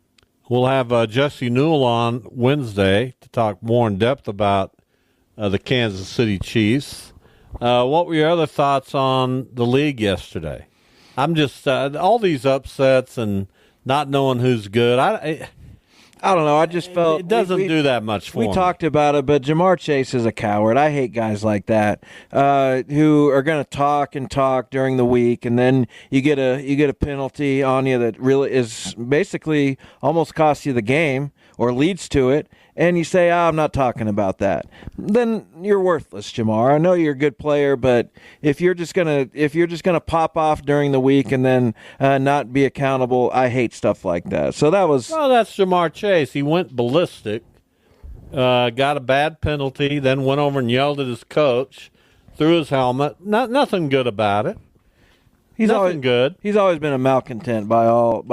We'll have Jesse Newell on Wednesday to talk more in depth about the Kansas City Chiefs. What were your other thoughts on the league yesterday? I'm just all these upsets and not knowing who's good. I don't know. I just felt it doesn't do that much for me. We talked about it, but Jamar Chase is a coward. I hate guys like that who are going to talk during the week, and then you get a penalty on you that really is basically almost costs you the game or leads to it, and you say, I'm not talking about that. Then you're worthless, Jamar. I know you're a good player, but if you're just gonna pop off during the week and then not be accountable, I hate stuff like that. So that's Jamar Chase. He went ballistic, got a bad penalty, then went over and yelled at his coach, threw his helmet. Nothing good about it. He's always good. He's always been a malcontent by all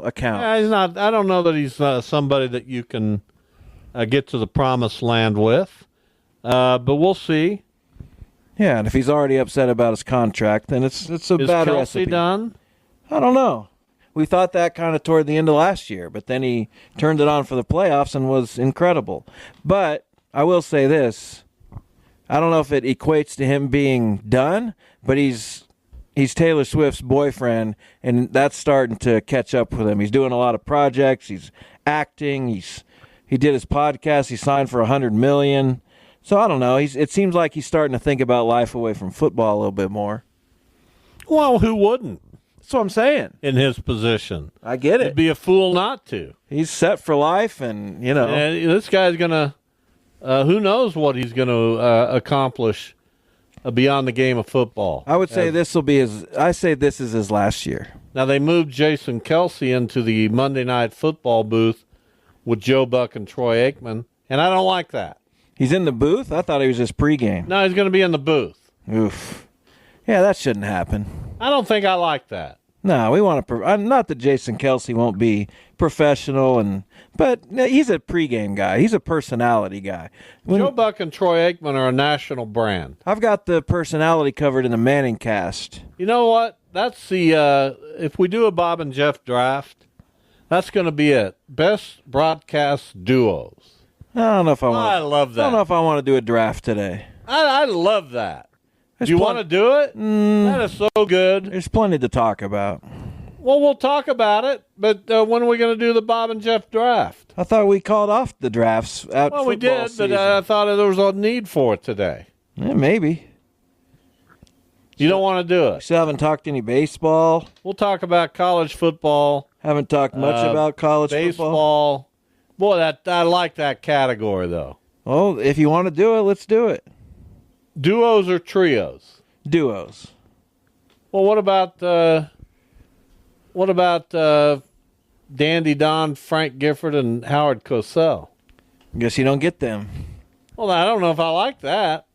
accounts. Yeah, he's not. I don't know that he's somebody that you can get to the promised land with, but we'll see. Yeah, and if he's already upset about his contract, then it's a bad Kelsey recipe. Done? I don't know. We thought that kind of toward the end of last year, but then he turned it on for the playoffs and was incredible. But I will say this: I don't know if it equates to him being done, but he's Taylor Swift's boyfriend, and that's starting to catch up with him. He's doing a lot of projects. He's acting. He did his podcast. He signed for $100 million. So I don't know. It seems like he's starting to think about life away from football a little bit more. Well, who wouldn't? That's what I'm saying. In his position, I get it. It'd be a fool not to. He's set for life, and And this guy's gonna. Who knows what he's going to accomplish beyond the game of football? I would say this will be his. I say this is his last year. Now they moved Jason Kelsey into the Monday Night Football booth with Joe Buck and Troy Aikman, and I don't like that. He's in the booth? I thought he was just pregame. No, he's going to be in the booth. Oof. Yeah, that shouldn't happen. I don't think I like that. No, we want to. Not that Jason Kelsey won't be professional, but he's a pregame guy. He's a personality guy. Joe Buck and Troy Aikman are a national brand. I've got the personality covered in the Manning cast. You know what? That's the if we do a Bob and Jeff draft, that's going to be it. Best broadcast duos. I don't know if I want. I love that. I don't know if I want to do a draft today. I love that. Do you want to do it? That is so good. There's plenty to talk about. Well, we'll talk about it, but when are we going to do the Bob and Jeff draft? I thought we called off the drafts out. Well, we did, but I thought there was a need for it today. Yeah, maybe. You don't want to do it? We still haven't talked any baseball. We'll talk about college football. Haven't talked much about college baseball. Boy, I like that category, though. Well, if you want to do it, let's do it. Duos or trios? Duos. Well, what about What about Dandy Don, Frank Gifford, and Howard Cosell? Guess you don't get them. Well, I don't know if I like that.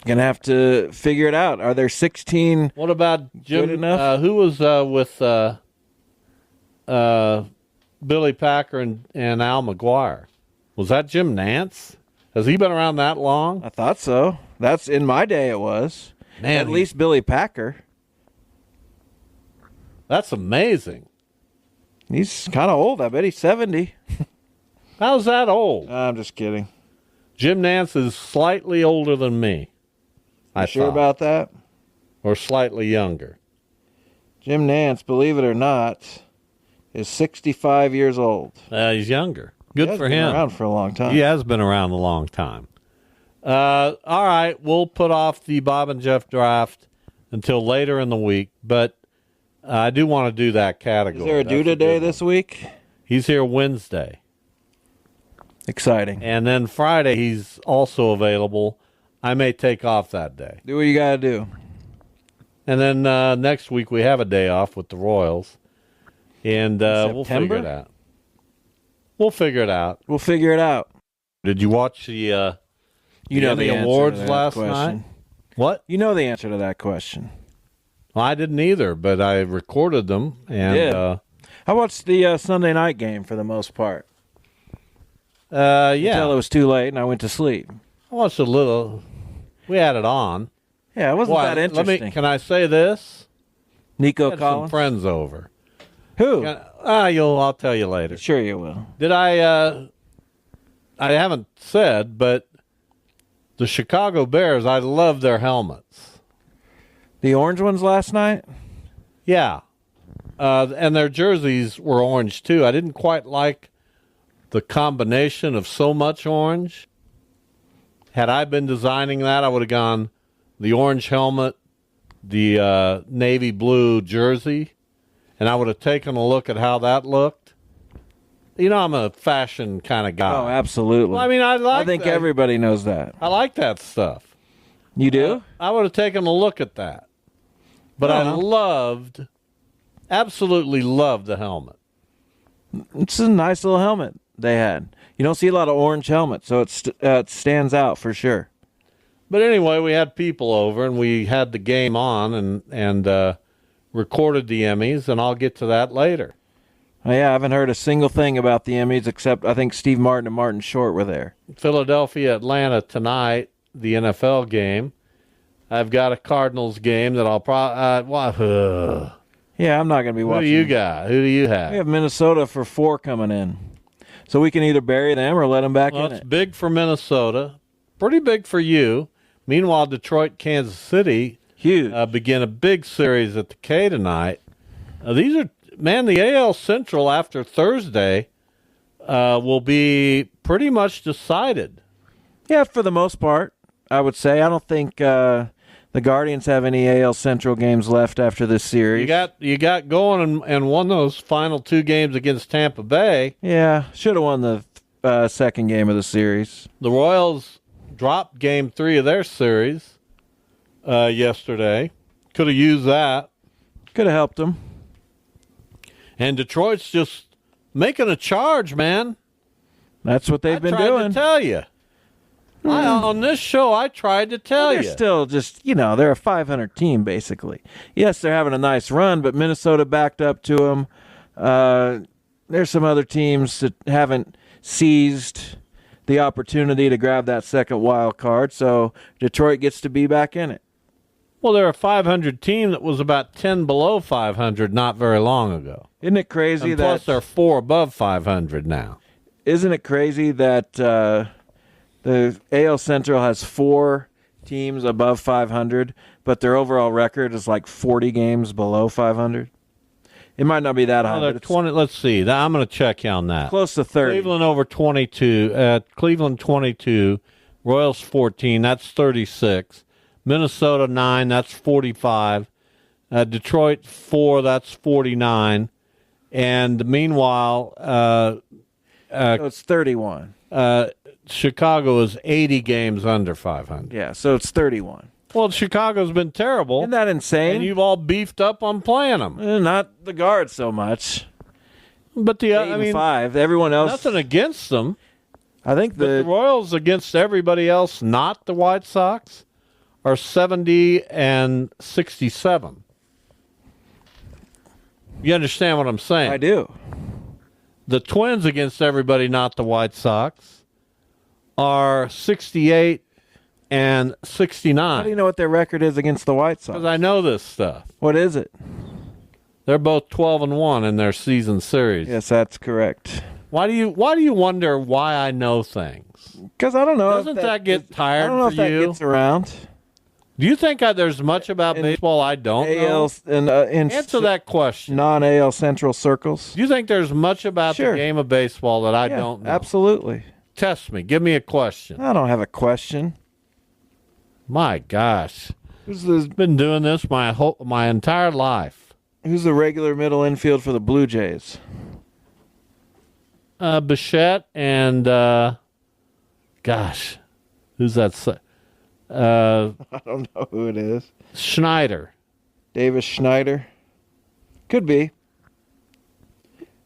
Gonna have to figure it out. Are there 16? What about Jim? Good enough? Who was with Billy Packer and Al McGuire? Was that Jim Nance? Has he been around that long? I thought so. That's in my day. It was. Man, At least Billy Packer. That's amazing. He's kind of old. I bet he's 70. How's that old? I'm just kidding. Jim Nance is slightly older than me. I Sure thought. about that? Or slightly younger. Jim Nance, believe it or not, is 65 years old. He's younger. Good He has for been him. around for a long time. He has been around a long time. All right, we'll put off the Bob and Jeff draft until later in the week, but I do want to do that category. Is there a due today this week? He's here Wednesday. Exciting. And then Friday, he's also available. I may take off that day. Do what you got to do. And then next week, we have a day off with the Royals. And we'll figure it out. We'll figure it out. We'll figure it out. Did you watch the You know the the answer awards to that last question. night? What? You know the answer to that question. Well, I didn't either, but I recorded them. And Yeah. I watched the Sunday night game for the most part. yeah, Until it was too late and I went to sleep. I watched a little. We had it on. Yeah, it wasn't Well, that interesting. can I say this? Nico Had some Collins? friends over. Who? I'll tell you later. Sure you will. Did I haven't said, but the Chicago Bears, I love their helmets. The orange ones last night? Yeah. And their jerseys were orange, too. I didn't quite like the combination of so much orange. Had I been designing that, I would have gone the orange helmet, the navy blue jersey, and I would have taken a look at how that looked. You know, I'm a fashion kind of guy. Oh, absolutely. Well, I mean, I think that. everybody knows that. I like that stuff. You do? I would have taken a look at that. But I absolutely loved the helmet. It's a nice little helmet they had. You don't see a lot of orange helmets, so it stands out for sure. But anyway, we had people over, and we had the game on and recorded the Emmys, and I'll get to that later. Oh, yeah, I haven't heard a single thing about the Emmys except I think Steve Martin and Martin Short were there. Philadelphia, Atlanta tonight, the NFL game. I've got a Cardinals game that I'll probably... Yeah, I'm not going to be watching. Who do you got? Who do you have? We have Minnesota for 4 coming in. So we can either bury them or let them back Well, in it's it. big for Minnesota. Pretty big for you. Meanwhile, Detroit, Kansas City Huge. begin a big series at the K tonight. These are, man, the AL Central after Thursday will be pretty much decided. Yeah, for the most part, I would say. I don't think the Guardians have any AL Central games left after this series. You got going and won those final 2 games against Tampa Bay. Yeah, should have won the second game of the series. The Royals dropped Game 3 of their series yesterday. Could have used that. Could have helped them. And Detroit's just making a charge, man. That's what they've been I tried doing. to tell you. On this show, I tried to tell you. They're still just, they're a 500 team, basically. Yes, they're having a nice run, but Minnesota backed up to them. There's some other teams that haven't seized the opportunity to grab that second wild card, so Detroit gets to be back in it. Well, they're a 500 team that was about 10 below 500 not very long ago. Isn't it crazy And plus, that... they're 4 above 500 now. Isn't it crazy that the AL Central has 4 teams above 500, but their overall record is like 40 games below 500? It might not be that high, Well, they're but it's 20. Let's see. I'm going to check you on that. close to 30. Cleveland over 22. Cleveland 22. Royals 14. That's 36. Minnesota 9. That's 45. Detroit 4. That's 49. And meanwhile, So it's 31. Chicago is 80 games under 500. Yeah, so it's 31. Well, Chicago's been terrible. Isn't that insane? And you've all beefed up on playing them. Not the Guards so much. But 8-5. Everyone else. nothing against them. I think But the Royals against everybody else, not the White Sox, are 70 and 67. You understand what I'm saying? I do. The Twins against everybody, not the White Sox, are 68 and How do you 69. know what their record is against the White Sox? Because I know this stuff. What is it? They're both 12 and 1 in their season series. Yes, that's correct. Why do you wonder why I know things? Because I don't know. Doesn't that get tired I don't know for if that you? gets around. Do you think there's much about In baseball I don't know? AL and in Answer that question. non-AL Central circles. Do you think there's much about Sure. the game of baseball that I Yeah, don't know? absolutely. Test me. Give me a question. I don't have a question. My gosh. Who's the Been doing this my entire life. regular middle infield for the Blue Jays? Bichette and gosh, who's that? I don't know who it is. Schneider. Davis Schneider. Could be.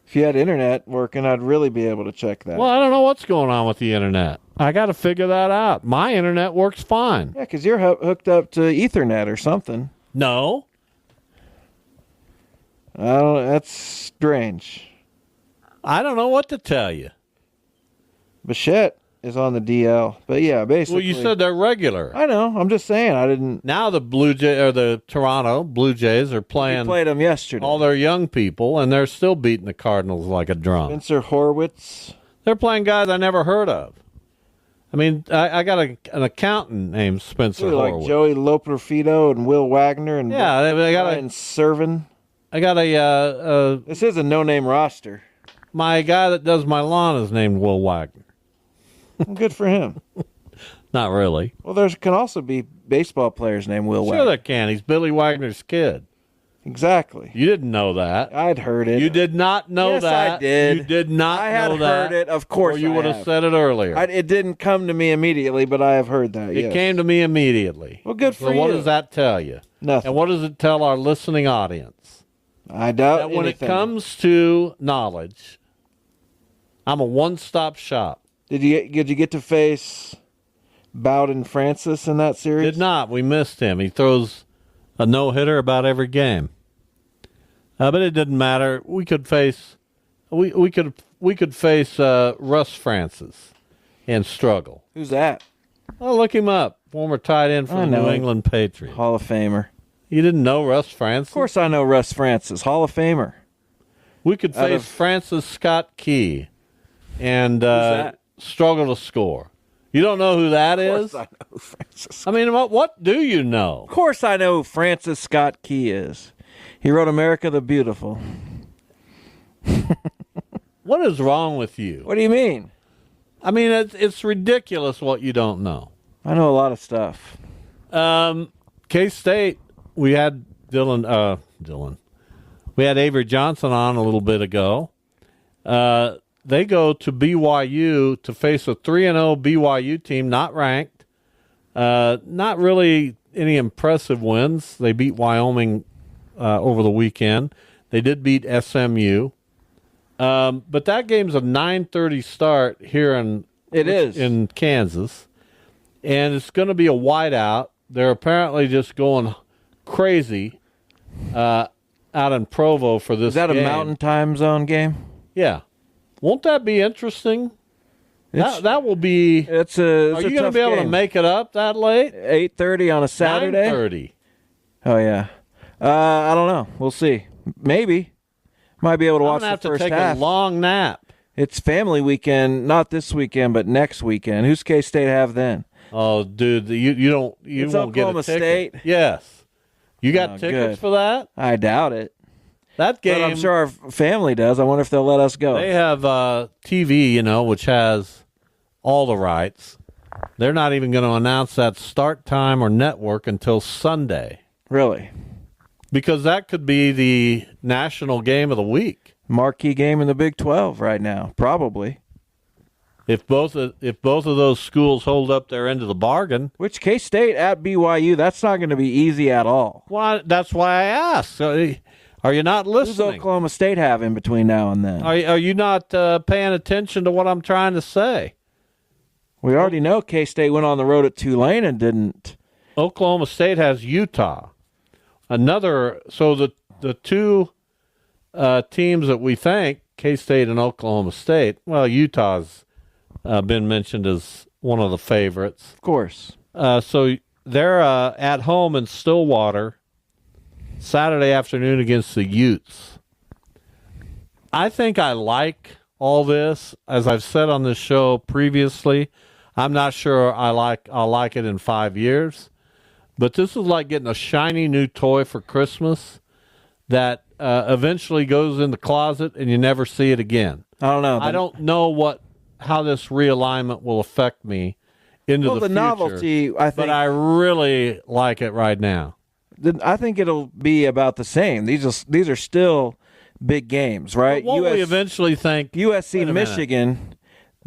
If you had internet working, I'd really be able to check that. Well, I don't know what's going on with the internet. I got to figure that out. My internet works fine. Yeah, because you're hooked up to Ethernet or something. No. I don't. That's strange. I don't know what to tell you. Bichette is on the DL, but yeah, basically. Well, you said they're regular. I know. I'm just saying. I didn't. Now the the Toronto Blue Jays are We playing played them yesterday. all their young people, and they're still beating the Cardinals like a drum. Spencer Horwitz. They're playing guys I never heard of. I mean, I got an accountant named Spencer Like Horwitz. Joey Loperfido and Will Wagner and Yeah, I got Brian Servin. I got a This is a no-name roster. my guy that does my lawn is named Will Wagner. Good for him. Not really. Well, there can also be baseball players named Will Sure, Wagner. there can. He's Billy Wagner's kid. Exactly. You didn't know that. I'd heard it. You did not know Yes, that. I did. You did not I had know that. heard it. Of course, Or you I would have have. said it earlier. It didn't come to me immediately, but I have heard that. It yes. came to me immediately. Well, good So for what you. does that tell you? Nothing. And what does it tell our listening audience? I doubt That when anything. it comes to knowledge, I'm a one-stop shop. Did you get to face Bowden Francis in that series? Did not. We missed him. He throws a no-hitter about every game. But it didn't matter. We could face Russ Francis and struggle. Who's that? Oh, look him up. Former tight end for I the know New him. England Patriots. Hall of Famer. You didn't know Russ Francis? Of course, I know Russ Francis, Hall of Famer. We could Out face of- Francis Scott Key and that? struggle to score. You don't know who that Of is? course, I know Francis. I mean, what do you know? Of course, I know who Francis Scott Key is. He wrote America the Beautiful. What is wrong with you? What do you mean? I mean, it's ridiculous what you don't know. I know a lot of stuff. K-State, we had Dylan. We had Avery Johnson on a little bit ago. They go to BYU to face a 3-0 BYU team, not ranked. Not really any impressive wins. They beat Wyoming over the weekend. They did beat SMU. But that game's a 9:30 start here in Kansas. And it's going to be a whiteout. They're apparently just going crazy out in Provo for this Is that game. a Mountain Time Zone game? Yeah. Won't that be interesting? It's- That will be... It's a. Are you going to be able to make it up that late? 8:30 on a Saturday? 9:30. Oh yeah. I don't know. We'll see. Maybe. Might be able to I'm watch going to have the to first take half. a long nap. It's family weekend, not this weekend, but next weekend. Who's K-State have then? Oh, dude, you don't It's won't get a Oklahoma ticket. State? Yes. You got Oh, tickets good. for that? I doubt it. That game, But I'm sure our family does. I wonder if they'll let us go. they have TV, which has all the rights. They're not even going to announce that start time or network until Sunday Really? because that could be the national game of the week. Marquee game in the Big 12 right now, probably. if both of those schools hold up their end of the bargain. Which K-State at BYU, that's not going to be easy at all. Well, that's why I asked. Are you not Who's listening? Oklahoma State have in between now and then? Are you not paying attention to what I'm trying to say? We already know K-State went on the road at Tulane and didn't. Oklahoma State has Utah. So the two teams that we think, K-State and Oklahoma State, well, Utah's been mentioned as one of the favorites. Of course. So they're at home in Stillwater Saturday afternoon against the Utes. I think I like all this. As I've said on this show previously, I'm not sure I'll like it in 5 years. But this is like getting a shiny new toy for Christmas that eventually goes in the closet and you never see it again. I don't know. I don't know how this realignment will affect me into the future. Novelty, I think. But I really like it right now. I think it'll be about the same. These are still big games, right? But won't we eventually think USC Michigan?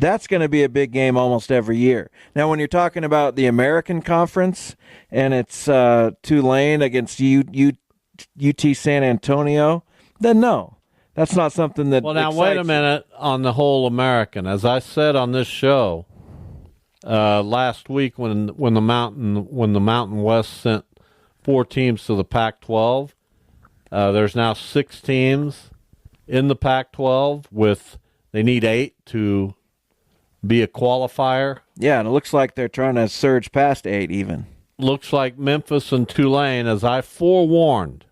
That's going to be a big game almost every year. Now, when you're talking about the American Conference and it's Tulane against UT San Antonio, then no, that's not something that. Well, now wait a minute on the whole American. As I said on this show last week, when the Mountain West sent 4 teams to the Pac-12, there's now 6 teams in the Pac-12 they need 8 to be a qualifier. Yeah, and it looks like they're trying to surge past 8 even. Looks like Memphis and Tulane, as I forewarned,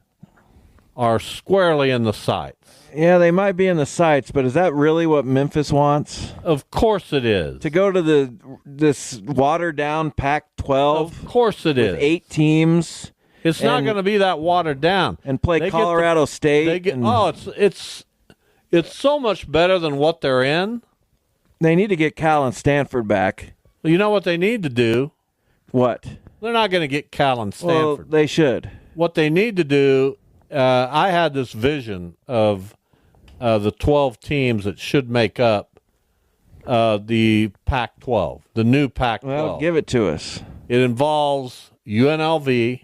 are squarely in the sights. Yeah, they might be in the sights, but is that really what Memphis wants? Of course it is. To go to this watered-down Pac-12? Of course it is. 8 teams. It's not going to be that watered down. And play Colorado State. It's so much better than what they're in. They need to get Cal and Stanford back. Well, you know what they need to do? What? They're not going to get Cal and Stanford. Well, they should. What they need to do, I had this vision of the 12 teams that should make up the Pac-12, the new Pac-12. Well, give it to us. It involves UNLV.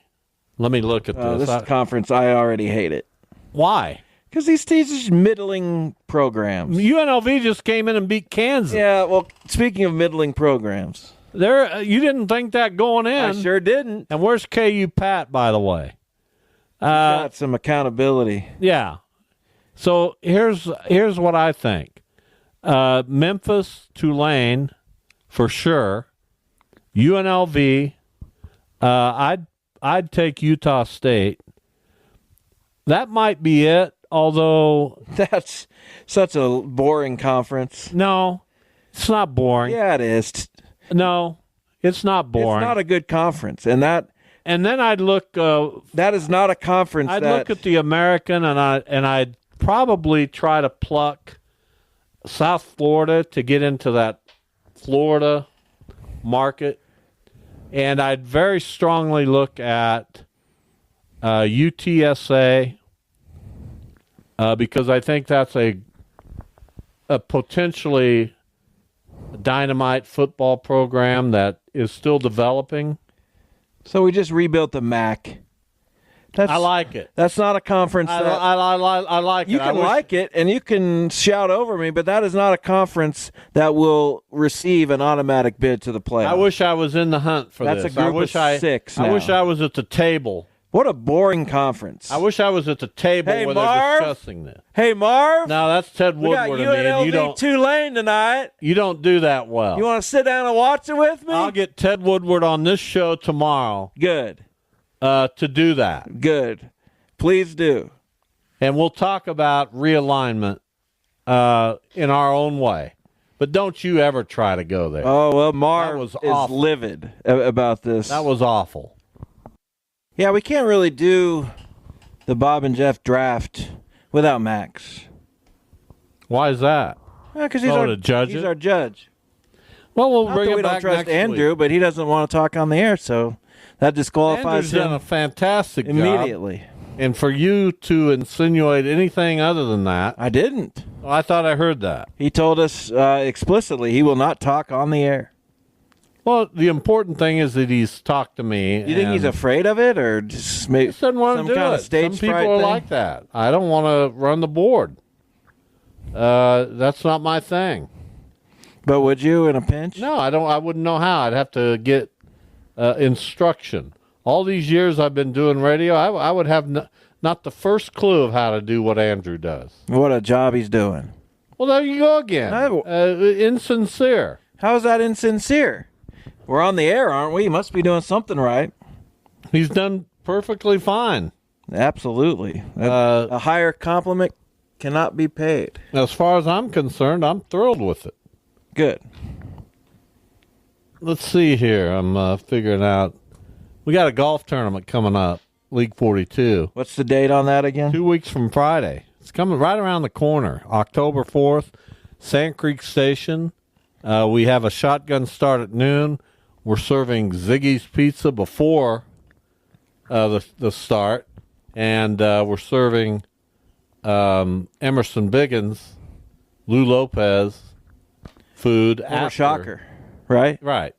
Let me look at this. This conference, I already hate it. Why? Because these teams are middling programs. UNLV just came in and beat Kansas. Yeah, well, speaking of middling programs. You didn't think that going in. I sure didn't. And where's KU Pat, by the way? Got some accountability. Yeah. So here's what I think. Memphis, Tulane, for sure. UNLV. I'd take Utah State. That might be it. Although that's such a boring conference. No, it's not boring. Yeah, it is. No, it's not boring. It's not a good conference, and then I'd look. That is not a conference. I'd look at the American, and I'd probably try to pluck South Florida to get into that Florida market, and I'd very strongly look at UTSA. Because I think that's a potentially dynamite football program that is still developing. So we just rebuilt the MAC. I like it. That's not a conference. I like it. You can like it, and you can shout over me, but that is not a conference that will receive an automatic bid to the playoffs. I wish I was in the hunt for this. That's a group of 6 now. I wish I was at the table. What a boring conference. I wish I was at the table where they're discussing this. Hey, Marv. No, that's Ted Woodward. We got UNLV Tulane tonight. You don't do that well. You want to sit down and watch it with me? I'll get Ted Woodward on this show tomorrow. Good. To do that. Good. Please do. And we'll talk about realignment in our own way. But don't you ever try to go there. Oh, well, Marv is livid about this. That was awful. Yeah, we can't really do the Bob and Jeff draft without Max. Why is that? Because he's our judge. Well, we'll bring him we back don't trust next Andrew, week. but he doesn't want to talk on the air, so that disqualifies Andrew's him. done a fantastic job. Immediately. And for you to insinuate anything other than that, I didn't. Oh, I thought I heard that. He told us explicitly he will not talk on the air. Well, the important thing is that he's talked to me. You think he's afraid of it, or just maybe He doesn't want some to do kind it. of stage Some people fright are thing? like that. I don't want to run the board. That's not my thing. But would you in a pinch? No, I don't. I wouldn't know how. I'd have to get instruction. All these years I've been doing radio, I would have not the first clue of how to do what Andrew does. What a job he's doing. Well, there you go again. Insincere. How is that insincere? We're on the air, aren't we? You must be doing something right. He's done perfectly fine. Absolutely. A higher compliment cannot be paid. As far as I'm concerned, I'm thrilled with it. Good. Let's see here. I'm figuring out. We got a golf tournament coming up, League 42. What's the date on that again? 2 weeks from Friday. It's coming right around the corner, October 4th, Sand Creek Station. We have a shotgun start at noon. We're serving Ziggy's Pizza before the start, and we're serving Emerson Biggins, Lou Lopez food Former after. Shocker, right? Right.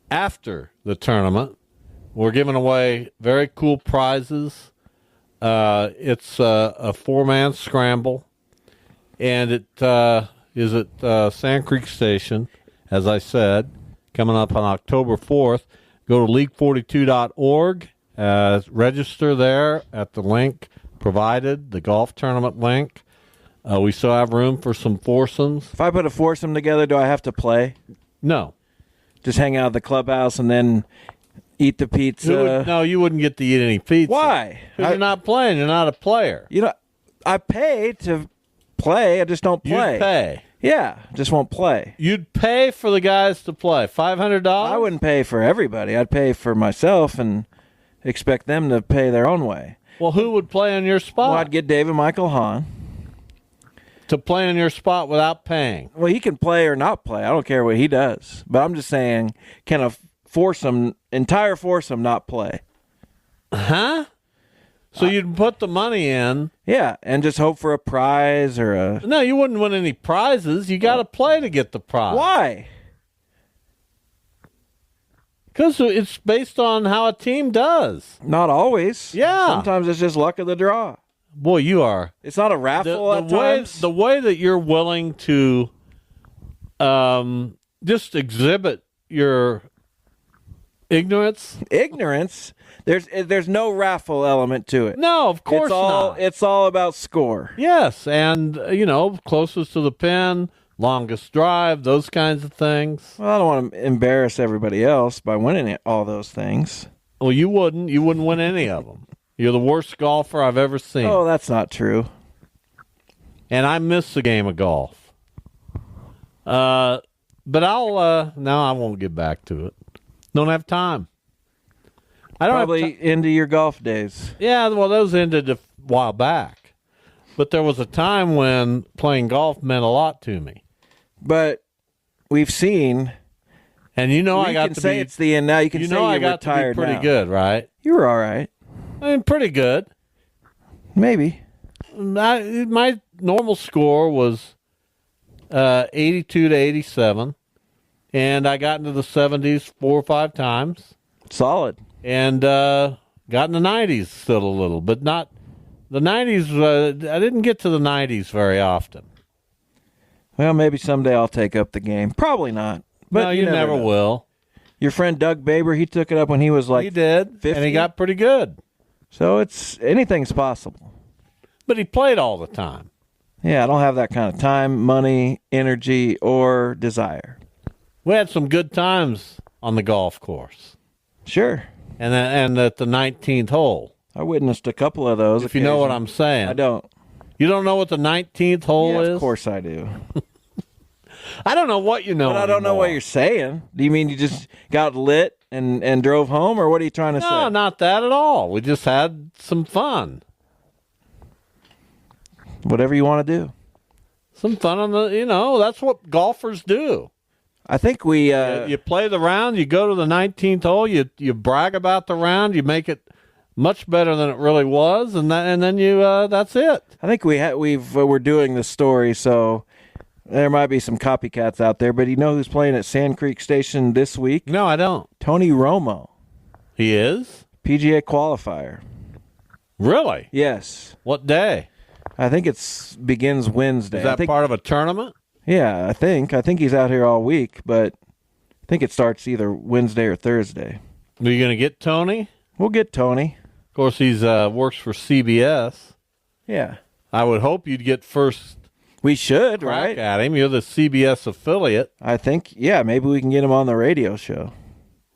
After the tournament, we're giving away very cool prizes. It's a four-man scramble, and it is at Sand Creek Station, as I said, coming up on October 4th. Go to league42.org, register there at the link provided, the golf tournament link. We still have room for some foursomes. If I put a foursome together, do I have to play? No. Just hang out at the clubhouse and then eat the pizza? No, you wouldn't get to eat any pizza. Why? Because you're not playing. You're not a player. You know, I pay to play. I just don't play. You'd pay. Yeah, just won't play. You'd pay for the guys to play. $500? I wouldn't pay for everybody. I'd pay for myself and expect them to pay their own way. Well, who would play in your spot? Well, I'd get David Michael Hahn. To play in your spot without paying. Well, he can play or not play. I don't care what he does. But I'm just saying, can a entire foursome not play? Huh? So you'd put the money in. Yeah, and just hope for a prize or a... No, you wouldn't win any prizes. You got to play to get the prize. Why? Because it's based on how a team does. Not always. Yeah. Sometimes it's just luck of the draw. Boy, you are. It's not a raffle at times. The way that you're willing to just exhibit your ignorance. Ignorance? There's no raffle element to it. No, of course not. It's all about score. Yes, and, closest to the pin, longest drive, those kinds of things. Well, I don't want to embarrass everybody else by winning all those things. Well, you wouldn't. You wouldn't win any of them. You're the worst golfer I've ever seen. Oh, that's not true. And I miss the game of golf. But I won't get back to it. Don't have time. I don't Probably into your golf days. Yeah, well, those ended a while back. But there was a time when playing golf meant a lot to me. But we've seen... And I got can to say be... it's the end now. You can say I you're got to retired be pretty now. good, right? You were all right. I mean, pretty good. Maybe. My normal score was 82 to 87, and I got into the 70s 4 or 5 times. Solid. And got in the 90s still a little, but not the 90s. I didn't get to the 90s very often. Well, maybe someday I'll take up the game. Probably not. But no, you never know. will. Your friend Doug Baber, he took it up when he was like he did, 50? and he got pretty good. So anything's possible. But he played all the time. Yeah, I don't have that kind of time, money, energy, or desire. We had some good times on the golf course. Sure. And at the 19th hole. I witnessed a couple of those. If you know what I'm saying. I don't. You don't know what the 19th hole is? Of course I do. I don't know what you know. But I don't know what you're saying. Do you mean you just got lit and drove home, or what are you trying to say? No, not that at all. We just had some fun. Whatever you want to do. Some fun on the, that's what golfers do. I think we... you play the round, you go to the 19th hole, you brag about the round, you make it much better than it really was, and then you that's it. I think we're doing the story, so there might be some copycats out there. But you know who's playing at Sand Creek Station this week? No, I don't. Tony Romo, He is? PGA qualifier. Really? Yes, What day? I think begins Wednesday. Is that part of a tournament? Yeah, I think he's out here all week, but I think it starts either Wednesday or Thursday. Are you going to get Tony? We'll get Tony. Of course, he's works for CBS. Yeah, I would hope you'd get first we should, crack right? at him. You're the CBS affiliate. I think, yeah, maybe we can get him on the radio show.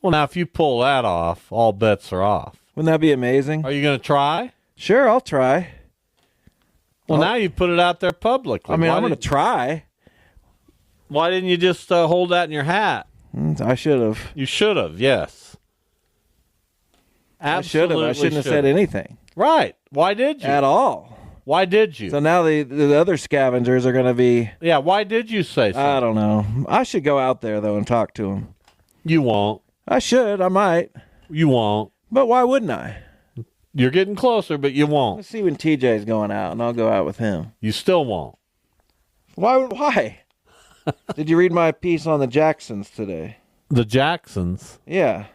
Well, now, if you pull that off, all bets are off. Wouldn't that be amazing? Are you going to try? Sure, I'll try. Well, now you put it out there publicly. I mean, I'm going to try. Why didn't you just hold that in your hat? I should have. You should have, yes. I should have. I shouldn't have said anything. Right. Why did you? At all. Why did you? So now the other scavengers are going to be... Yeah, why did you say so? I don't know. I should go out there, though, and talk to them. You won't. I should. I might. You won't. But why wouldn't I? You're getting closer, but you won't. Let's see when TJ's going out, and I'll go out with him. You still won't. Why? Did you read my piece on the Jacksons today? The Jacksons? Yeah.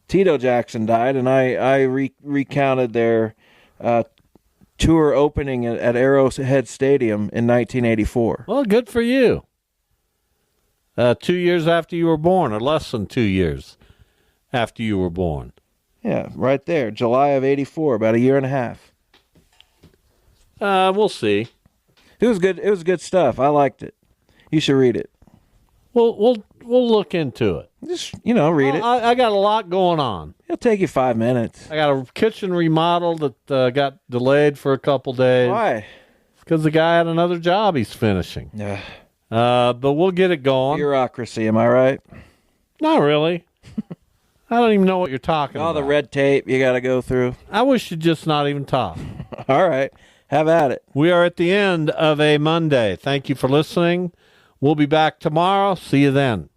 Tito Jackson died, and I recounted their tour opening at Arrowhead Stadium in 1984. Well, good for you. 2 years after you were born, or less than 2 years after you were born. Yeah, right there, July of '84, about a year and a half. We'll see. It was good. It was good stuff. I liked it. You should read it. We'll look into it. Just read it. I got a lot going on. It'll take you 5 minutes. I got a kitchen remodel that got delayed for a couple days. Why? Because the guy had another job he's finishing. Yeah. But we'll get it going. Bureaucracy, am I right? Not really. I don't even know what you're talking about. All the red tape you got to go through. I wish you'd just not even talk. All right. Have at it. We are at the end of a Monday. Thank you for listening. We'll be back tomorrow. See you then.